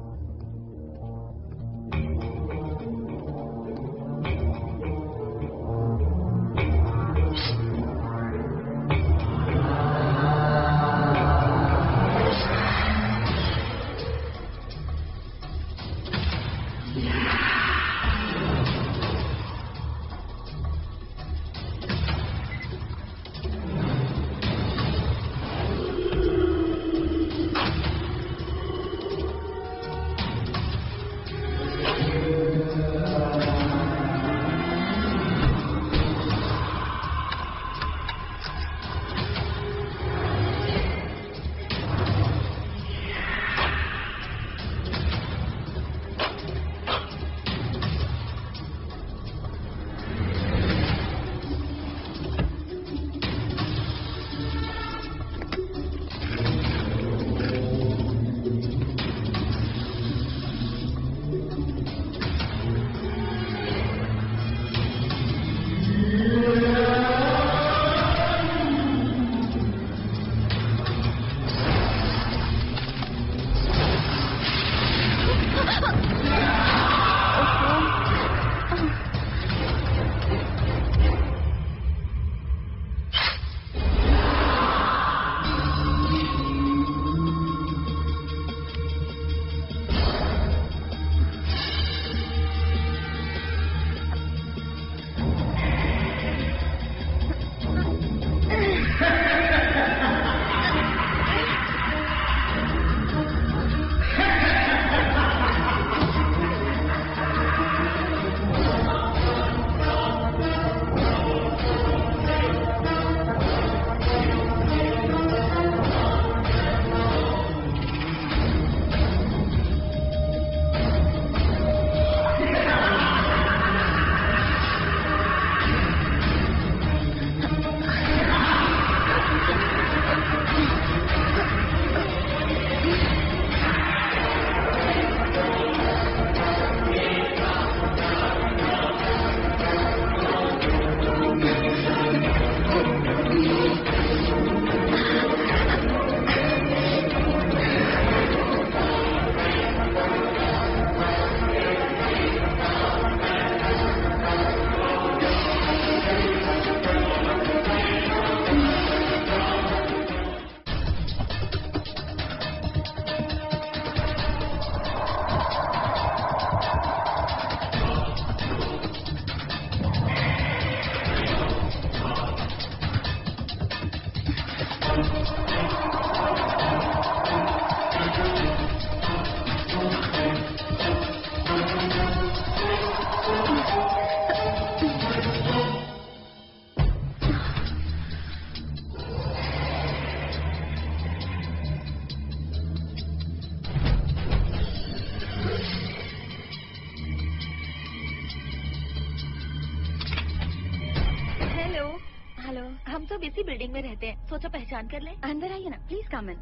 S6: सब इसी बिल्डिंग में रहते हैं, सोचा पहचान कर ले।
S1: अंदर आइए ना, प्लीज कम इन।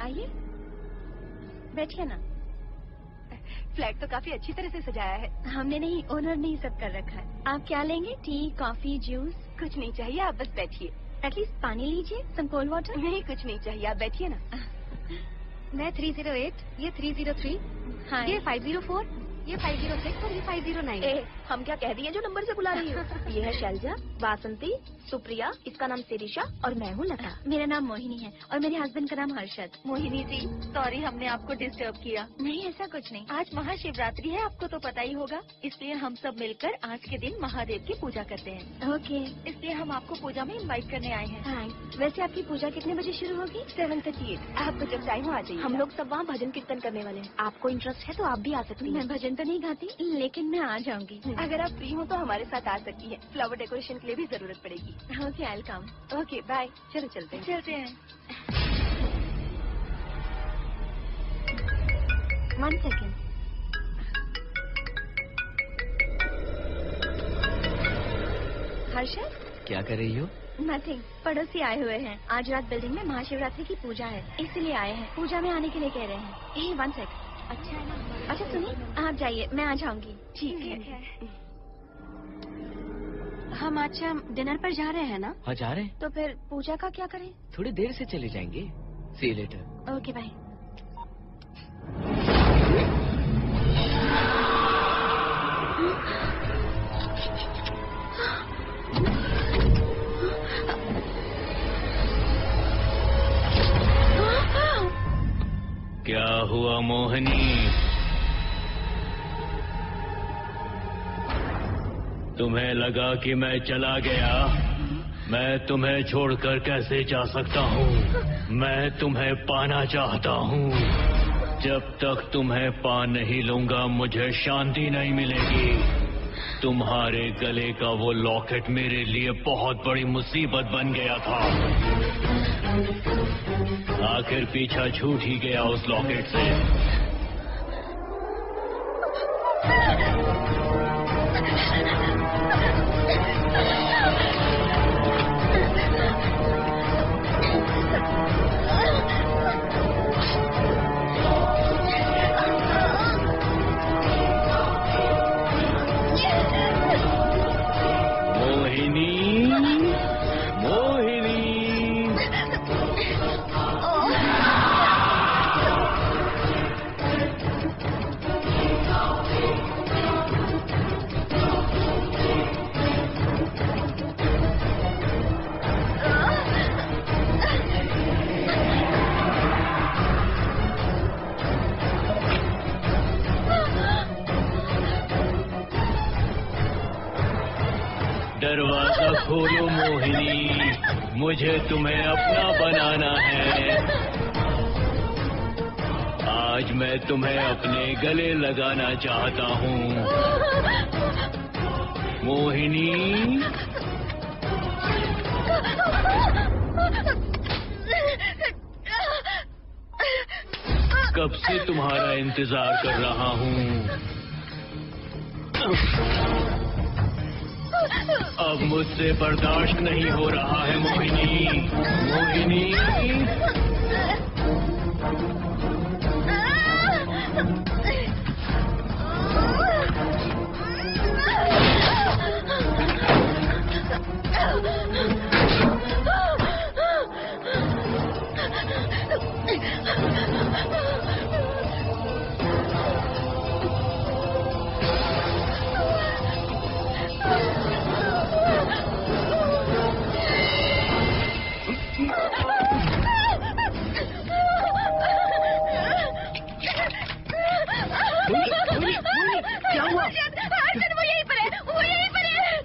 S1: आइए, बैठिए ना।
S6: फ्लैट तो काफी अच्छी तरह से सजाया है।
S1: हमने नहीं, ओनर ने ही सब कर रखा है। आप क्या लेंगे? T, coffee, juice?
S6: कुछ नहीं चाहिए, आप बस बैठिए।
S1: एटलीस्ट पानी लीजिए, सम कोल्ड वाटर।
S6: नहीं, कुछ नहीं चाहिए, आप बैठिए ना।
S1: मैं 308, ये 303, हाँ ये 504, ये 506 और ये 509।
S6: हम क्या कह दिए जो नंबर से बुला रही हो? ये है शैलजा, वासंती, सुप्रिया, इसका नाम शिरीषा और मैं हूँ लता।
S1: मेरा नाम मोहिनी है और मेरे हस्बैंड का नाम हर्षद।
S6: मोहिनी जी, सॉरी हमने आपको डिस्टर्ब किया।
S1: नहीं, ऐसा कुछ नहीं।
S6: आज महाशिवरात्रि है, आपको तो पता ही होगा, इसलिए हम सब मिलकर आज के दिन महादेव की पूजा करते हैं।
S1: ओके,
S6: इसलिए हम आपको पूजा में इनवाइट करने आए हैं।
S1: थैंक्स। वैसे आपकी पूजा कितने बजे शुरू होगी?
S6: 7:38। आपको जब टाइम हो आ जाइए। हम लोग सब वहाँ भजन कीर्तन करने वाले हैं, आपको इंटरेस्ट है तो आप भी आ सकती हैं।
S1: मैं भजन तो नहीं गाती, लेकिन मैं आ जाऊंगी।
S6: अगर आप फ्री हो तो हमारे साथ आ सकती हैं। फ्लावर डेकोरेशन के लिए भी जरूरत पड़ेगी।
S1: Okay, I will come.
S6: Okay, bye. चलो चलते हैं।
S1: चलते हैं। 1 सेकेंड। हर्षद,
S7: क्या कर रही हो?
S1: नथिंग। पड़ोसी आए हुए हैं। आज रात बिल्डिंग में महाशिवरात्रि की पूजा है, इसलिए आए हैं। पूजा में आने के लिए कह रहे हैं। 1 सेकेंड। अच्छा है ना? अच्छा सुनिए, आप जाइए, मैं आ जाऊंगी।
S6: ठीक है।
S1: हम अच्छा डिनर पर जा रहे हैं ना?
S7: हाँ जा रहे हैं।
S1: तो फिर पूजा का क्या करें?
S7: थोड़ी देर से चले जाएंगे। See you later.
S1: Okay, bye.
S5: क्या हुआ मोहिनी? तुम्हें लगा कि मैं चला गया? मैं तुम्हें छोड़कर कैसे जा सकता हूँ? मैं तुम्हें पाना चाहता हूँ। जब तक तुम्हें पा नहीं लूंगा मुझे शांति नहीं मिलेगी। तुम्हारे गले का वो लॉकेट मेरे लिए बहुत बड़ी मुसीबत बन गया था। आखिर पीछा छूट ही गया उस लॉकेट से। दरवाजा खोलो मोहिनी, मुझे तुम्हें अपना बनाना है। आज मैं तुम्हें अपने गले लगाना चाहता हूँ मोहिनी। कब से तुम्हारा इंतजार कर रहा हूँ। अब मुझसे बर्दाश्त नहीं हो रहा है मोहिनी। मोहिनी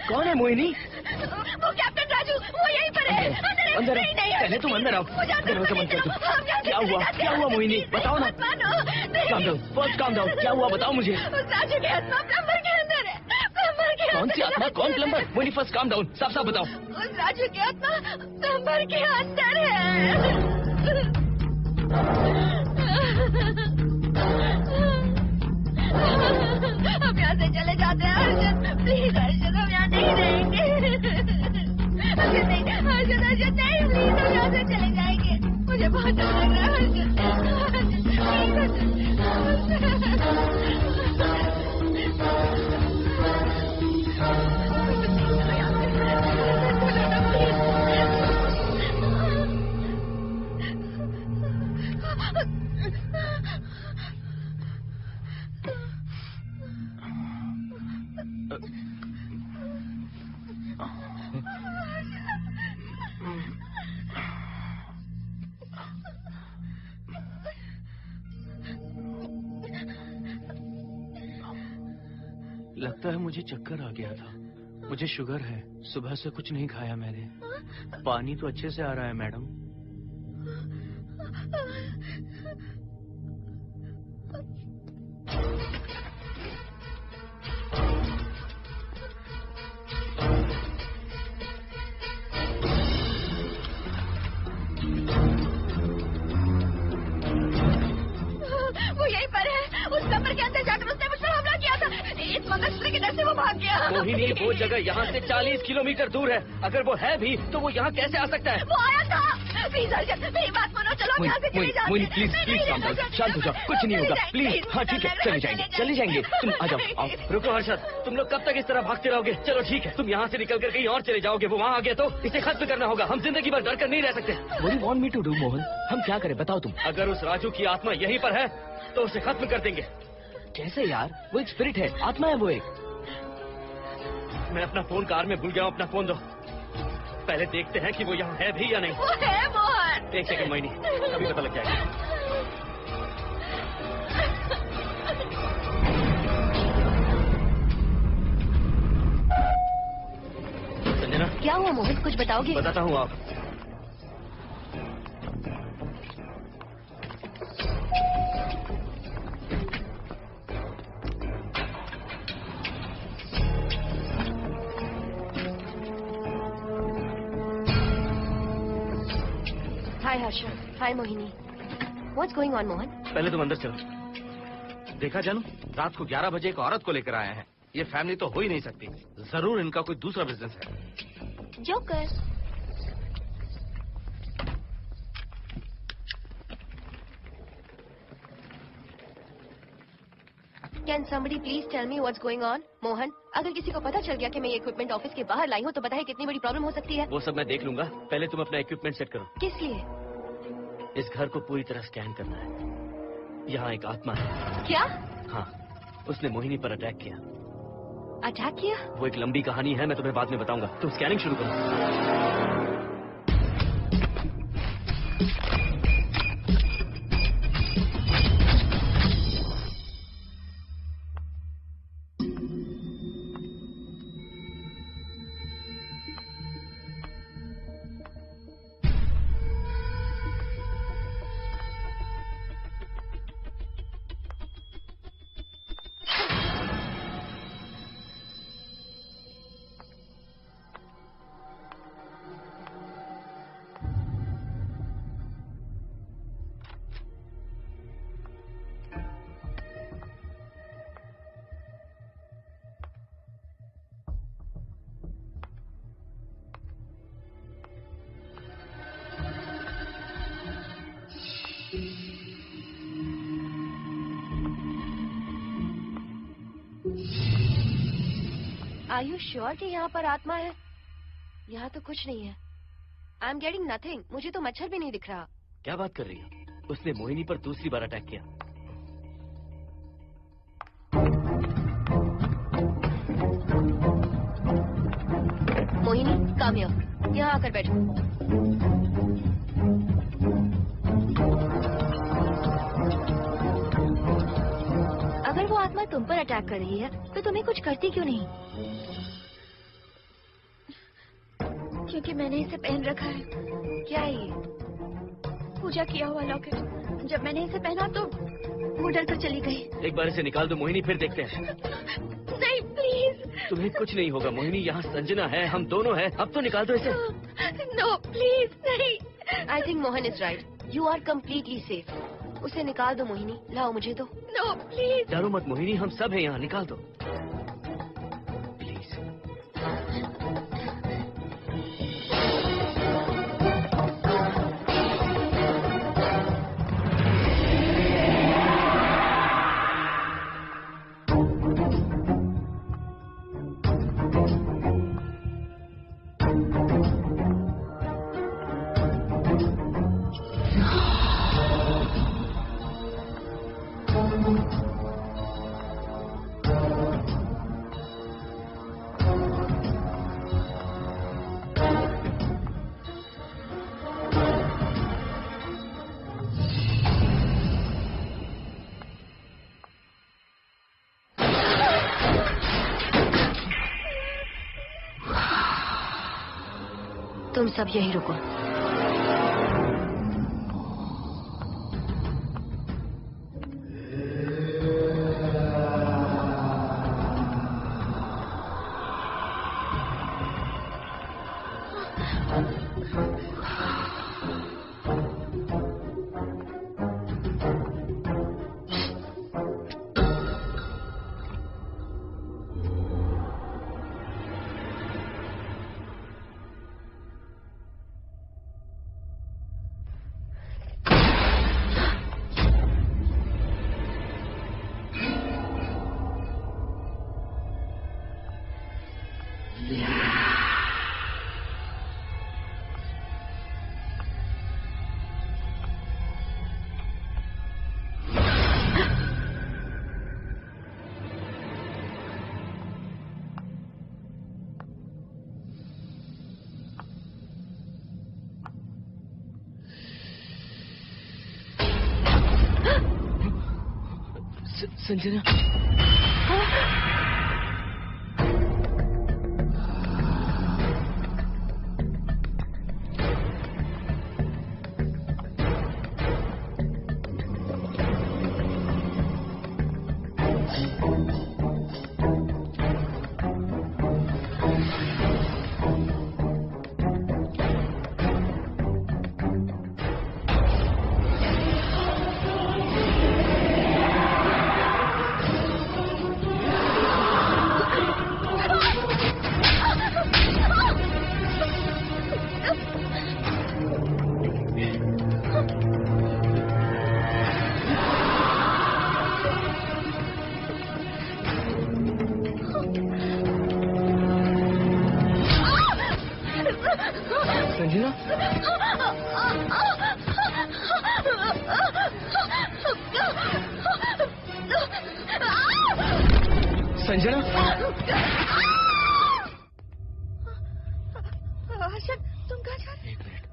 S7: कौन है मोहिनी?
S6: वो कैप्टन राजू, वो यहीं पर है।
S7: अंदर पहले तुम अंदर आओ। दरवाजा बंद कर दो। क्या हुआ? क्या हुआ मोहिनी? बताओ ना। Calm down, first calm down. क्या हुआ बताओ मुझे।
S6: राजू की आत्मा प्लम्बर के अंदर है। प्लम्बर के
S7: कौन सी आत्मा? कौन plumber? Mohini first calm down, साफ साफ बताओ।
S6: उस राजू की आत्मा प्लम्बर के अंदर है। हम यहाँ से चले जाते हैं हर्षद, प्लीज हर्षद, हम यहाँ नहीं रहेंगे। हर्षद नहीं, हर्षद, हर्षद
S7: लगता है मुझे चक्कर आ गया था। मुझे शुगर है, सुबह से कुछ नहीं खाया मैंने। पानी तो अच्छे से आ रहा है मैडम।
S1: वो यहीं पर है। उस कमरे के अंदर जाकर उसने मुझ पर हमला किया था। इस मंगलसूत्र के डर से वो भाग गया।
S7: मोहिनी, वो जगह यहाँ से 40 किलोमीटर दूर है। अगर वो है भी तो वो यहाँ कैसे आ सकता है?
S1: वो आया था। प्लीज अर्जुन, मेरी बात सुनो, चलो हम यहाँ से चले जाते हैं।
S7: मोहिनी प्लीज प्लीज शांत हो जाओ, कुछ नहीं होगा प्लीज। हाँ ठीक है, चले जाएंगे। तुम आ जाओ, आओ। रुको हर्षद, तुम लोग कब तक इस तरह भागते रहोगे? चलो ठीक है, तुम यहाँ से निकल कर कहीं और चले जाओगे। वो वहाँ आ गया तो इसे खत्म करना होगा। हम जिंदगी भर डर कर नहीं रह सकते। What do you want me to do, Mohan? हम क्या करें बताओ तुम। अगर उस राजू की आत्मा यहीं पर है तो उसे खत्म कर देंगे। कैसे यार? वो एक स्पिरिट है, आत्मा है वो एक। मैं अपना फोन कार में भूल गया हूँ। अपना फोन दो। पहले देखते हैं कि वो यहाँ है भी या नहीं।
S1: वो है मोहन।
S7: एक सेकंड मोहिनी, अभी पता लग जाएगा। संजना,
S1: क्या हुआ मोहन, कुछ बताओगे?
S7: बताता हूँ आप।
S1: हाय हर्षद, हाय Mohini. What's going on, Mohan?
S8: पहले तुम अंदर चलो। देखा जानू, रात को 11 बजे एक औरत को लेकर आया है। ये फैमिली तो हो ही नहीं सकती। जरूर इनका कोई दूसरा बिजनेस है।
S1: Joker. Can somebody please tell me what's going on? Mohan, अगर किसी को पता चल गया कि मैं ये इक्विपमेंट ऑफिस के बाहर लाई हूँ तो बताइए कितनी बड़ी प्रॉब्लम हो सकती है।
S7: वो सब मैं देख लूंगा, पहले तुम अपना इक्विपमेंट सेट करो।
S1: किस लिए?
S7: इस घर को पूरी तरह स्कैन करना है। यहाँ एक आत्मा है।
S1: क्या?
S7: हाँ, उसने मोहिनी पर अटैक किया।
S1: अटैक किया?
S7: वो एक लंबी कहानी है, मैं तुम्हें बाद में बताऊंगा। तुम स्कैनिंग शुरू करो।
S1: Are you sure कि यहाँ पर आत्मा है? यहाँ तो कुछ नहीं है। I am getting nothing. मुझे तो मच्छर भी नहीं दिख रहा।
S7: क्या बात कर रही हो? उसने मोहिनी पर दूसरी बार अटैक किया।
S1: Mohini, come here. यहाँ आकर बैठो। अगर वो आत्मा तुम पर अटैक कर रही है तो तुम्हें कुछ करती क्यों नहीं? क्योंकि मैंने इसे पहन रखा है। क्या है ये? पूजा किया हुआ लॉकेट। जब मैंने इसे पहना तो वो डर कर चली गई।
S7: एक बार इसे निकाल दो मोहिनी, फिर देखते हैं।
S1: नहीं प्लीज।
S7: तुम्हें कुछ नहीं होगा मोहिनी, यहाँ संजना है, हम दोनों हैं। अब तो निकाल दो इसे।
S1: नो प्लीज नहीं। I think Mohan is right. You are completely safe. उसे निकाल दो मोहिनी। लाओ मुझे दो। No please.
S7: डरो मत मोहिनी, हम सब हैं यहाँ, निकाल दो प्लीज।
S1: तुम सब यहीं रुको।
S7: संजना, संजना,
S1: हर्षद, तुम कहाँ जा रहे?
S7: एक मिनट।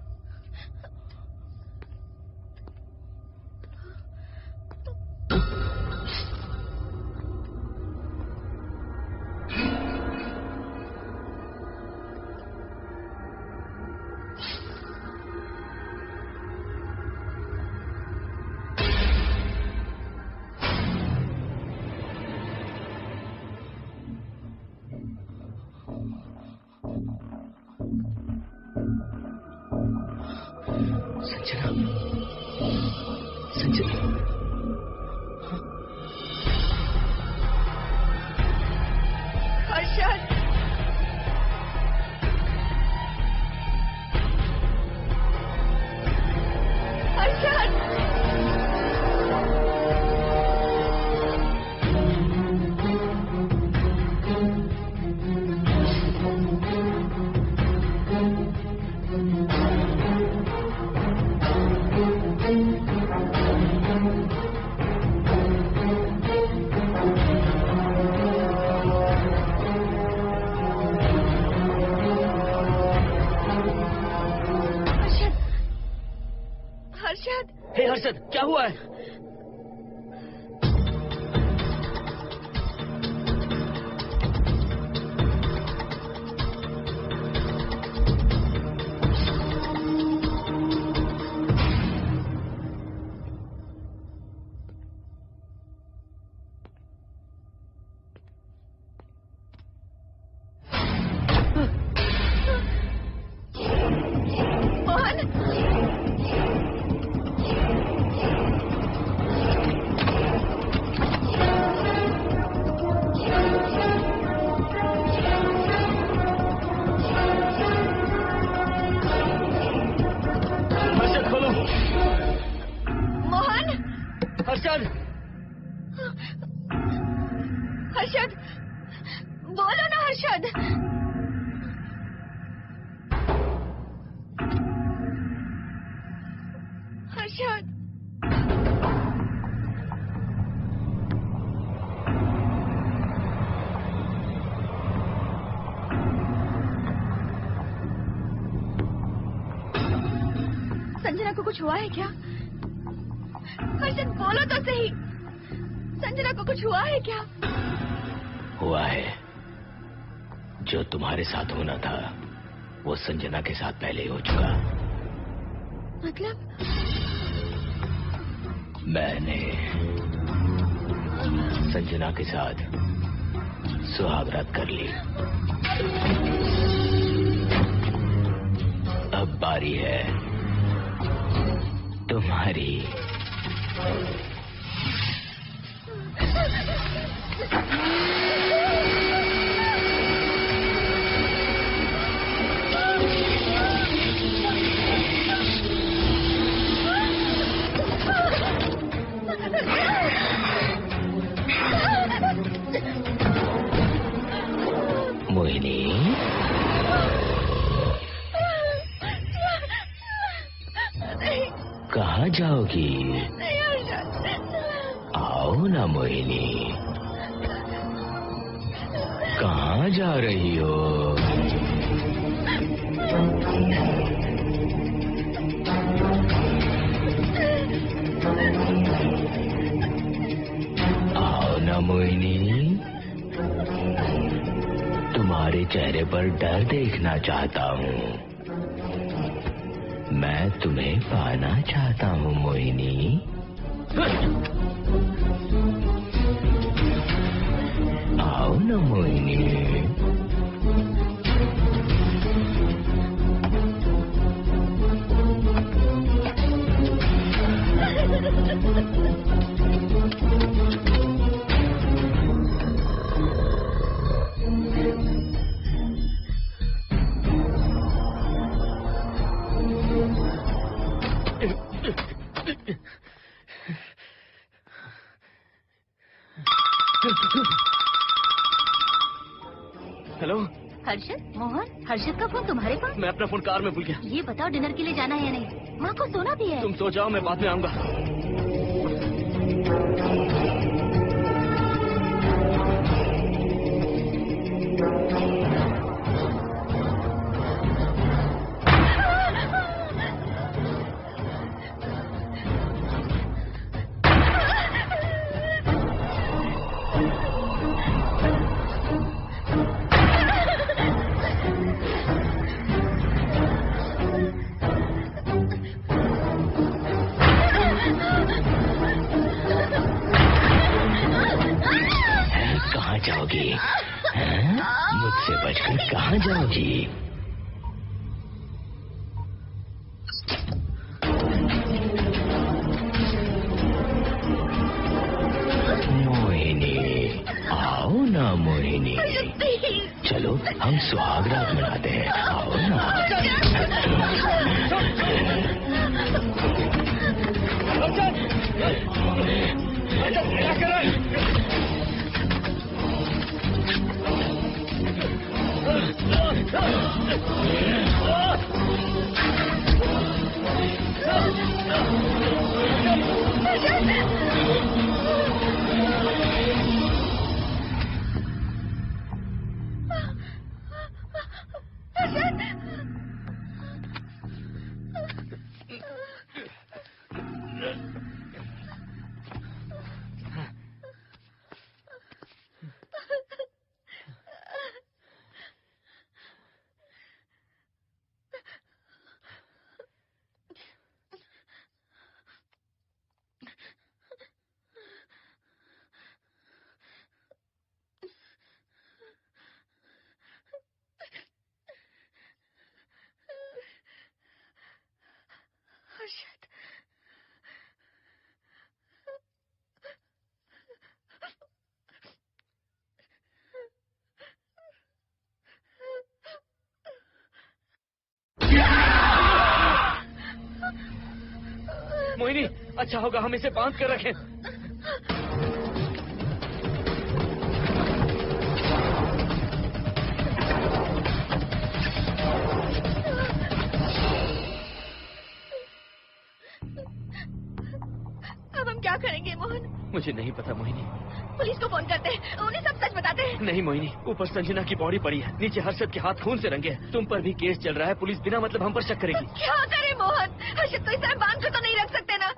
S7: हर्षद, क्या हुआ है?
S1: हर्षद, बोलो ना हर्षद। हर्षद, संजना को कुछ हुआ है क्या? हर्षद बोलो तो सही, संजना को कुछ हुआ है क्या?
S7: हुआ है, जो तुम्हारे साथ होना था वो संजना के साथ पहले ही हो चुका।
S6: मतलब?
S7: मैंने संजना के साथ सुहागरात कर ली। अब बारी है तुम्हारी। मोहिनी, कहाँ जाओगी? आओ ना मोहिनी, कहाँ जा रही हो? आओ ना मोहिनी, तुम्हारे चेहरे पर डर देखना चाहता हूँ। मैं तुम्हें पाना चाहता हूँ मोहिनी। आओ ना मोहिनी।
S4: हेलो
S1: हर्षद, मोहन, हर्षद का फोन तुम्हारे पास?
S4: मैं अपना फोन कार में भूल गया।
S1: ये बताओ डिनर के लिए जाना है या नहीं? माँ को सोना भी है।
S4: तुम सो जाओ, मैं बाद में आऊंगा।
S7: जाओगी? मुझसे बचकर कहाँ जाओगी? मोहिनी, आओ ना मोहिनी। चलो हम सुहागरात मनाते हैं, आओ ना।
S4: मोहिनी, अच्छा होगा हम इसे बांध कर रखें।
S1: अब हम क्या करेंगे मोहन?
S4: मुझे नहीं पता मोहिनी।
S1: पुलिस को फोन करते हैं, उन्हें सब सच बताते हैं।
S4: नहीं मोहिनी, ऊपर संजना की बॉडी पड़ी है, नीचे हर्षद के हाथ खून से रंगे हैं। तुम पर भी केस चल रहा है, पुलिस बिना मतलब हम पर शक करेगी।
S1: क्या करे मोहन? हर्षद को इस तरह बांध कर तो नहीं रख सकते ना।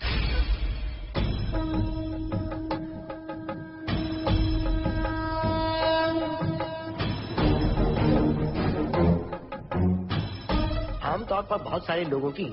S3: पर बहुत सारे लोगों की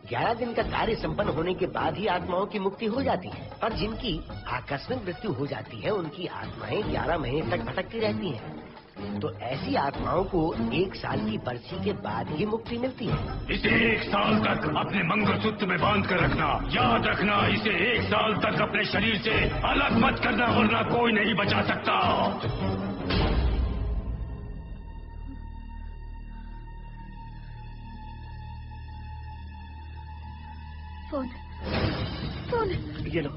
S3: 11 दिन का कार्य संपन्न होने के बाद ही आत्माओं की मुक्ति हो जाती है, और जिनकी आकस्मिक मृत्यु हो जाती है उनकी आत्माएं 11 महीने तक भटकती रहती हैं। तो ऐसी आत्माओं को 1 साल की बरसी के बाद ही मुक्ति मिलती है।
S5: इसे 1 साल तक अपने मंगलसूत्र में बांध कर रखना। याद रखना, इसे 1 साल तक अपने शरीर से अलग मत करना, वरना कोई नहीं बचा सकता।
S1: फोन
S4: ये लो।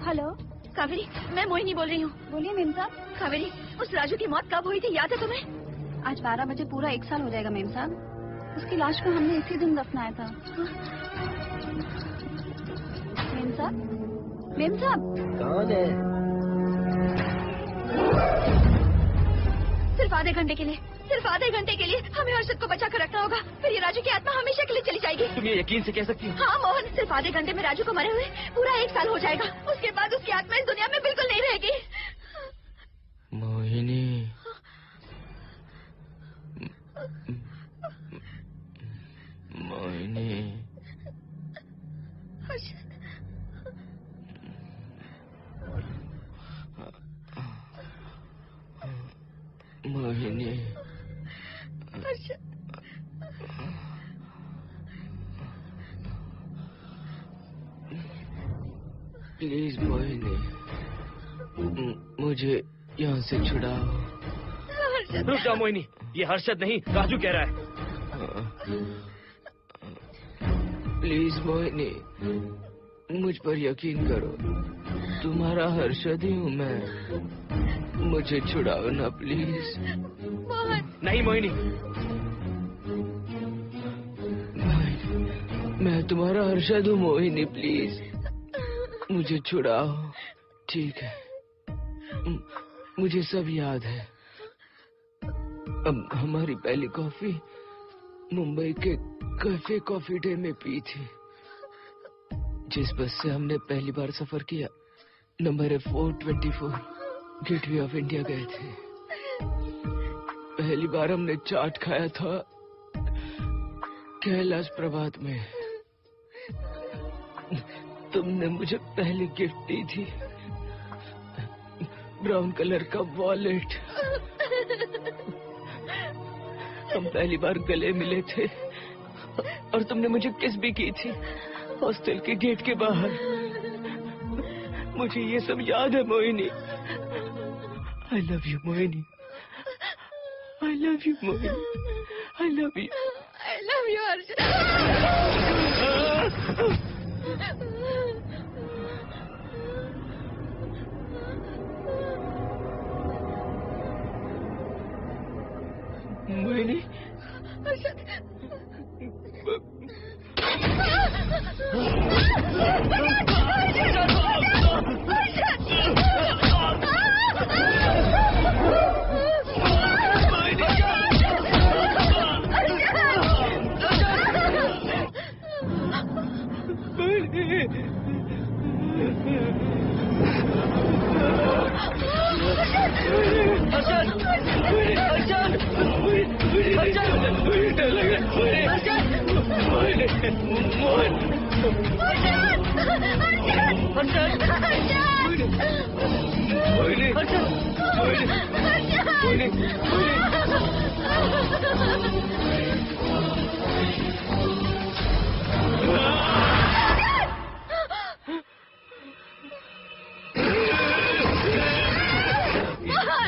S1: हेलो कावेरी, मैं मोहिनी बोल रही हूँ। बोलिए मेम साहब। कावेरी, उस राजू की मौत कब हुई थी, याद है तुम्हें? आज 12 बजे पूरा 1 साल हो जाएगा मेम साहब। उसकी लाश को हमने इसी दिन दफनाया था। मेम साहब, मेम साहब।
S3: कौन है?
S1: सिर्फ आधे घंटे के लिए, सिर्फ आधे घंटे के लिए हमें हर्षद को बचा कर रखना होगा, फिर ये राजू की आत्मा हमेशा के लिए चली जाएगी।
S4: तुम ये यकीन से कह सकती हो?
S1: हाँ मोहन, सिर्फ आधे घंटे में राजू को मरे हुए पूरा 1 साल हो जाएगा। उसके बाद उसकी आत्मा इस दुनिया में बिल्कुल नहीं रहेगी।
S7: मोहिनी, मोहिनी,
S1: हर्षद,
S7: मोहिनी,
S1: हर्षद।
S7: प्लीज मोहिनी, मुझे यहाँ से छुड़ाओ।
S4: रुक जाओ मोहिनी, ये हर्षद नहीं राजू कह रहा है।
S7: प्लीज मोहिनी, मुझ पर यकीन करो, तुम्हारा हर्षद ही हूँ मैं। मुझे छुड़ाओ ना प्लीज।
S4: नहीं मोहिनी,
S7: मैं तुम्हारा हर्षद हूँ मोहिनी, प्लीज मुझे छुड़ाओ। ठीक है, मुझे सब याद है। अब हमारी पहली कॉफी मुंबई के कैफे कॉफी डे में पी थी। जिस बस से हमने पहली बार सफर किया, नंबर है 424, गेटवे ऑफ इंडिया गए थे। पहली बार हमने चाट खाया था कैलाश प्रभात में। तुमने मुझे पहली गिफ्ट दी थी, ब्राउन कलर का वॉलेट। हम पहली बार गले मिले थे और तुमने मुझे किस भी की थी हॉस्टल के गेट के बाहर। मुझे ये सब याद है Mohini. I love you Mohini, I love you Mohini, I love you,
S1: I love you Harshad.
S7: Mohini,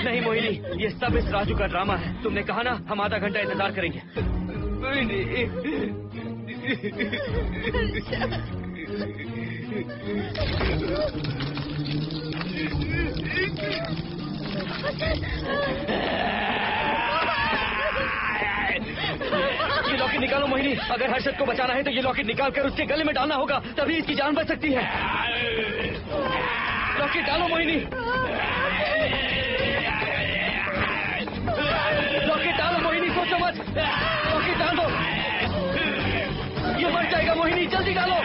S4: नहीं मोहिनी, ये सब इस राजू का ड्रामा है। तुमने कहा ना हम आधा घंटा इंतजार करेंगे। ये लॉकेट निकालो मोहिनी, अगर हर्षद को बचाना है तो ये लॉकेट निकाल कर उसके गले में डालना होगा, तभी इसकी जान बच सकती है। लॉकेट डालो मोहिनी, लॉकेट डालो मोहिनी, सोचो मत, लॉकेट डाल दो। ये मर जाएगा मोहिनी, जल्दी डालो।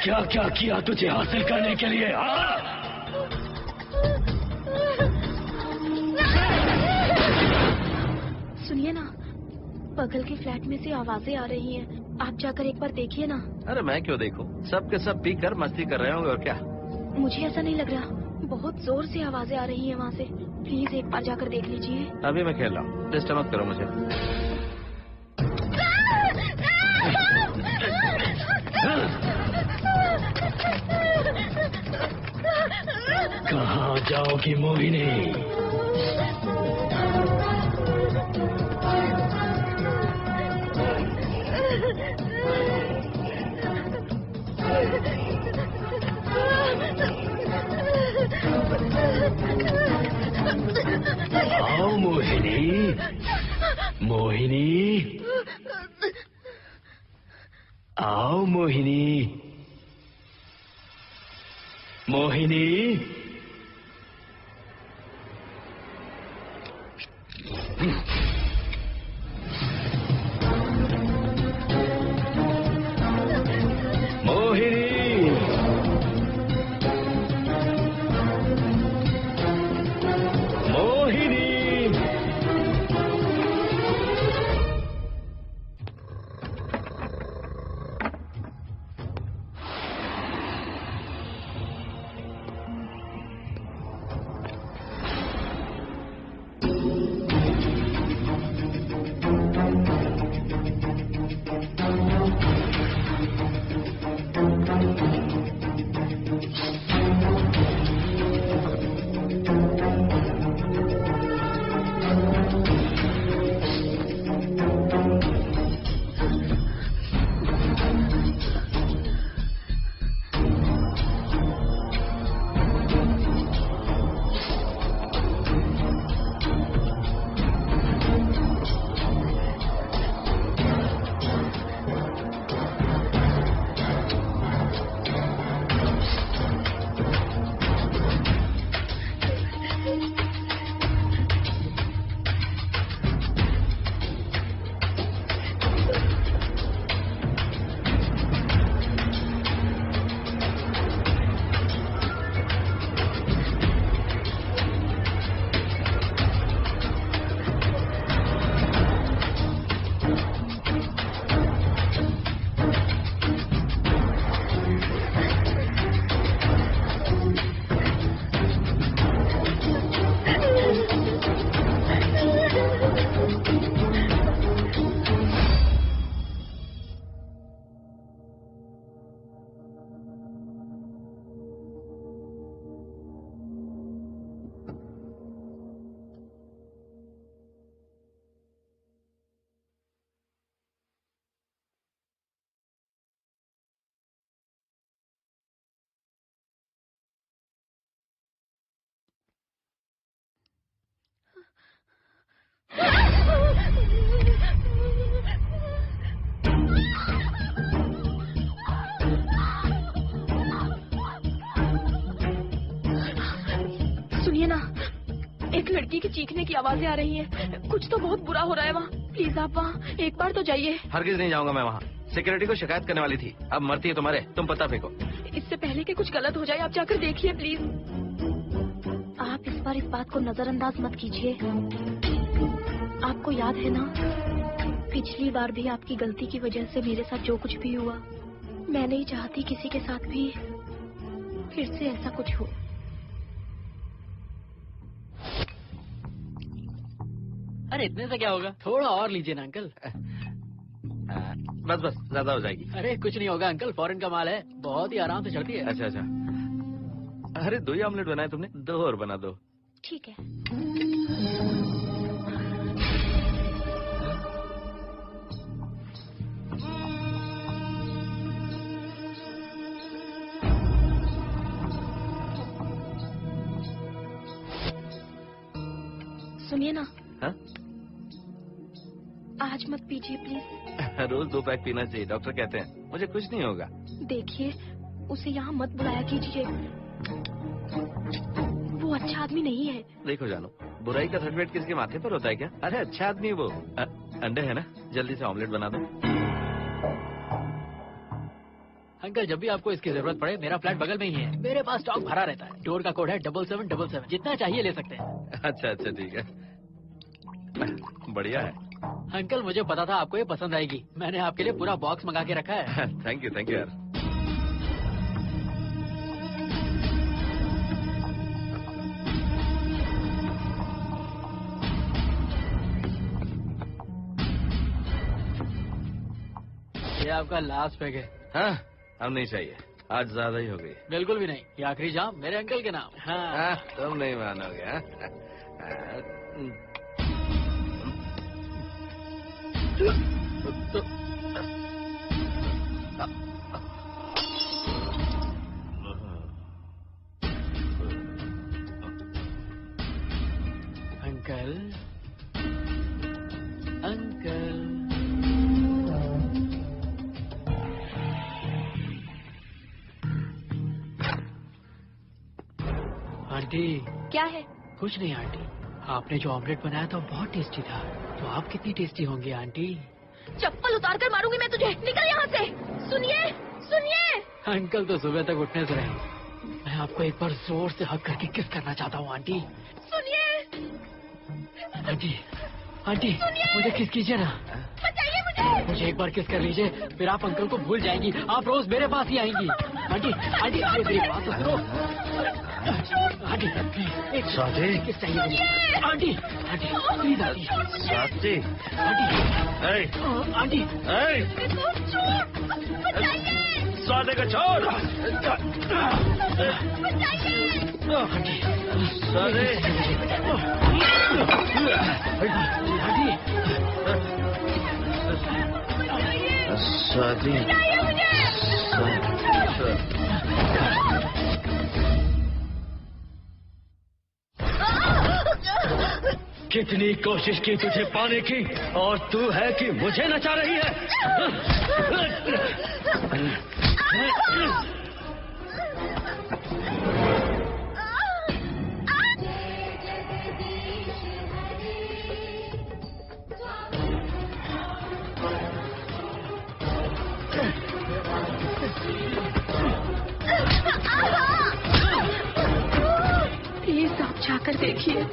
S5: क्या क्या किया तुझे हासिल करने के लिए?
S6: सुनिए ना, बगल के फ्लैट में से आवाजें आ रही हैं। आप जाकर एक बार देखिए ना।
S8: अरे मैं क्यों देखूं? सब के सब पी कर मस्ती कर रहे होंगे और क्या।
S6: मुझे ऐसा नहीं लग रहा, बहुत जोर से आवाजें आ रही हैं वहाँ से। प्लीज एक बार जाकर देख लीजिए।
S8: अभी मैं खेल रहा हूँ, डिस्टर्ब मत करो मुझे।
S5: कहाँ जाओगी मोहिनी? आओ मोहिनी, मोहिनी, आओ मोहिनी, मोहिनी।
S6: सुनिए ना, एक लड़की की चीखने की आवाजें आ रही हैं। कुछ तो बहुत बुरा हो रहा है वहाँ। प्लीज आप वहाँ एक बार तो जाइए।
S8: हरगिज नहीं जाऊंगा मैं वहाँ। सिक्योरिटी को शिकायत करने वाली थी, अब मरती है तुम्हारे, तुम पता फेंको।
S6: इससे पहले कि कुछ गलत हो जाए आप जाकर देखिए प्लीज। आप इस बार इस बात को नजरअंदाज मत कीजिए। आपको याद है ना, पिछली बार भी आपकी गलती की वजह से मेरे साथ जो कुछ भी हुआ, मैं नहीं चाहती किसी के साथ भी फिर से ऐसा कुछ हो।
S4: अरे इतने से क्या होगा, थोड़ा और लीजिए ना अंकल।
S8: बस बस, ज्यादा हो जाएगी।
S4: अरे कुछ नहीं होगा अंकल, फॉरेन का माल है, बहुत ही आराम से चढ़ती है।
S8: अच्छा अच्छा। अरे 2 ही ऑमलेट बनाए तुमने, 2 और बना दो।
S6: ठीक है। सुनिए ना।
S8: हाँ?
S6: आज मत पीजिए प्लीज।
S8: रोज 2 पैक पीना चाहिए, डॉक्टर कहते हैं। मुझे कुछ नहीं होगा।
S6: देखिए, उसे यहाँ मत बुलाया कीजिए, वो अच्छा आदमी नहीं है।
S8: देखो जानो, बुराई का सर्टिफिकेट किसके माथे पर होता है क्या? अरे अच्छा आदमी है वो। अंडे है ना, जल्दी से ऑमलेट बना दो।
S9: अंकल जब भी आपको इसकी जरूरत पड़े मेरा फ्लैट बगल में ही है, मेरे पास स्टॉक भरा रहता है। डोर का कोड है 7777, जितना चाहिए ले सकते हैं।
S8: अच्छा अच्छा ठीक है, बढ़िया है।
S9: अंकल मुझे पता था आपको ये पसंद आएगी, मैंने आपके लिए पूरा बॉक्स मंगा के रखा है।
S8: थैंक यू यार।
S9: ये आपका लास्ट पैक है।
S8: हाँ, अब नहीं चाहिए, आज ज्यादा ही हो गई।
S9: बिल्कुल भी नहीं, ये आखिरी जाम मेरे अंकल के नाम। हाँ
S8: तुम नहीं मानोगे।
S9: Uncle uncle aunty.
S6: क्या है?
S9: कुछ नहीं आंटी, आपने जो ऑमलेट बनाया था बहुत टेस्टी था, तो आप कितनी टेस्टी होंगी आंटी?
S6: चप्पल उतार कर मारूंगी मैं तुझे, निकल यहाँ से। सुनिए सुनिए।
S9: अंकल तो सुबह तक उठने से रहे। मैं आपको एक बार जोर से हक करके किस करना चाहता हूँ आंटी।
S6: सुनिए
S9: आंटी, आंटी मुझे किस कीजिए ना।
S6: बताइए मुझे
S9: एक बार किस कर लीजिए, फिर आप अंकल को भूल जाएंगी, आप रोज मेरे पास ही आएंगी। आंटी आंटी मेरी बात तो सुनो। आंटी एक
S8: स्वाति,
S9: किस चाहिए मुझे? Aunty aunty please aunty.
S8: Swati,
S9: aunty aunty
S8: Swati का छोड़।
S9: आंटी
S8: स्वाति, स्वाति,
S7: कितनी कोशिश की तुझे पाने की, और तू है कि मुझे नचा रही है।
S6: प्लीज आप जाकर देखिए।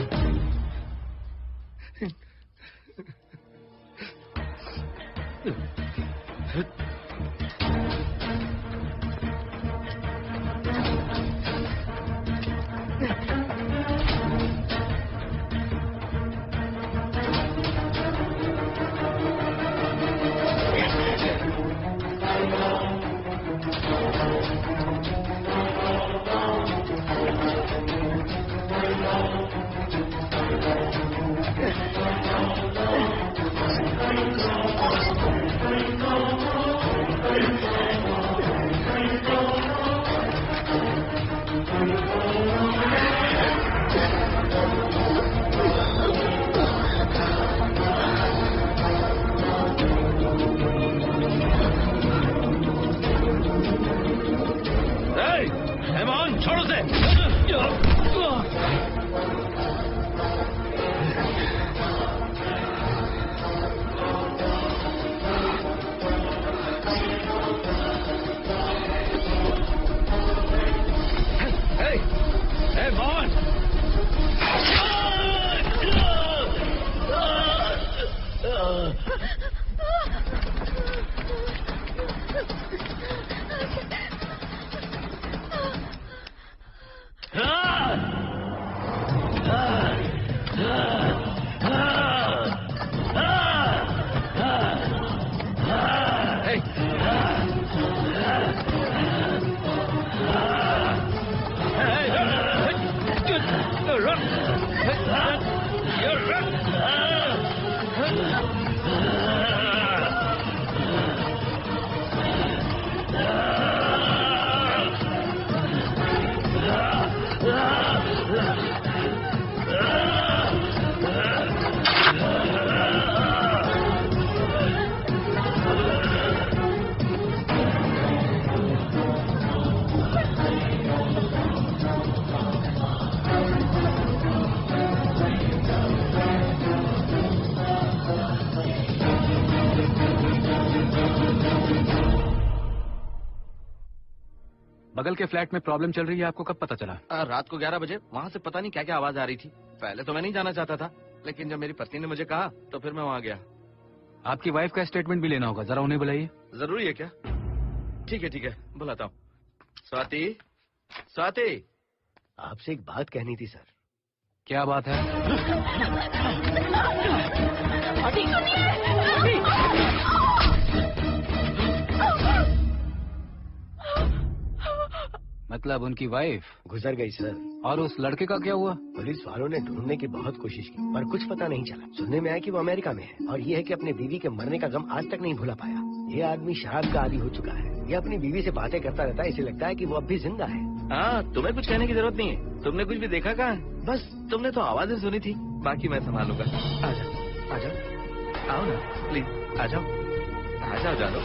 S7: छोड़ो से। Hey, Vaughn!
S9: बगल के फ्लैट में प्रॉब्लम चल रही है, आपको कब पता चला?
S8: रात को 11 बजे वहाँ से पता नहीं क्या क्या आवाज आ रही थी। पहले तो मैं नहीं जाना चाहता था, लेकिन जब मेरी पत्नी ने मुझे कहा तो फिर मैं वहाँ गया।
S9: आपकी वाइफ का स्टेटमेंट भी लेना होगा, जरा उन्हें बुलाइए।
S8: जरूरी है क्या? ठीक है, बुलाता हूँ। स्वाति, स्वाति,
S3: आपसे एक बात कहनी थी सर।
S9: क्या बात है? मतलब उनकी वाइफ
S3: गुजर गई सर।
S9: और उस लड़के का क्या हुआ?
S3: पुलिस वालों ने ढूंढने की बहुत कोशिश की पर कुछ पता नहीं चला। सुनने में आया कि वो अमेरिका में है और ये है कि अपने बीवी के मरने का गम आज तक नहीं भुला पाया। ये आदमी शराब का आदी हो चुका है। ये अपनी बीवी से बातें करता रहता है, इसे लगता है कि वो अब भी जिंदा है।
S8: हाँ, तुम्हें कुछ कहने की जरूरत नहीं है। तुमने कुछ भी देखा कहाँ? बस तुमने तो आवाजें सुनी थी, बाकी मैं संभालूंगा। आजाओ, आओ ना प्लीज, आजाओ जानो।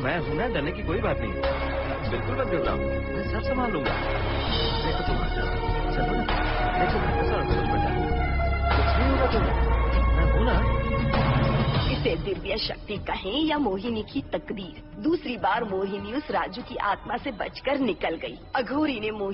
S8: मैं हूं ना, डरने की कोई बात नहीं है। बिल्कुल मत घबराओ, मैं सब संभाल लूंगा। देखो तुम आ जाओ, चलो ना, देखो कुछ नहीं होगा तुम्हें, मैं हूं ना।
S10: इसे दिव्य शक्ति कहें या मोहिनी की तकदीर, दूसरी बार मोहिनी उस राजू की आत्मा से बचकर निकल गई। अघोरी ने मोहिनी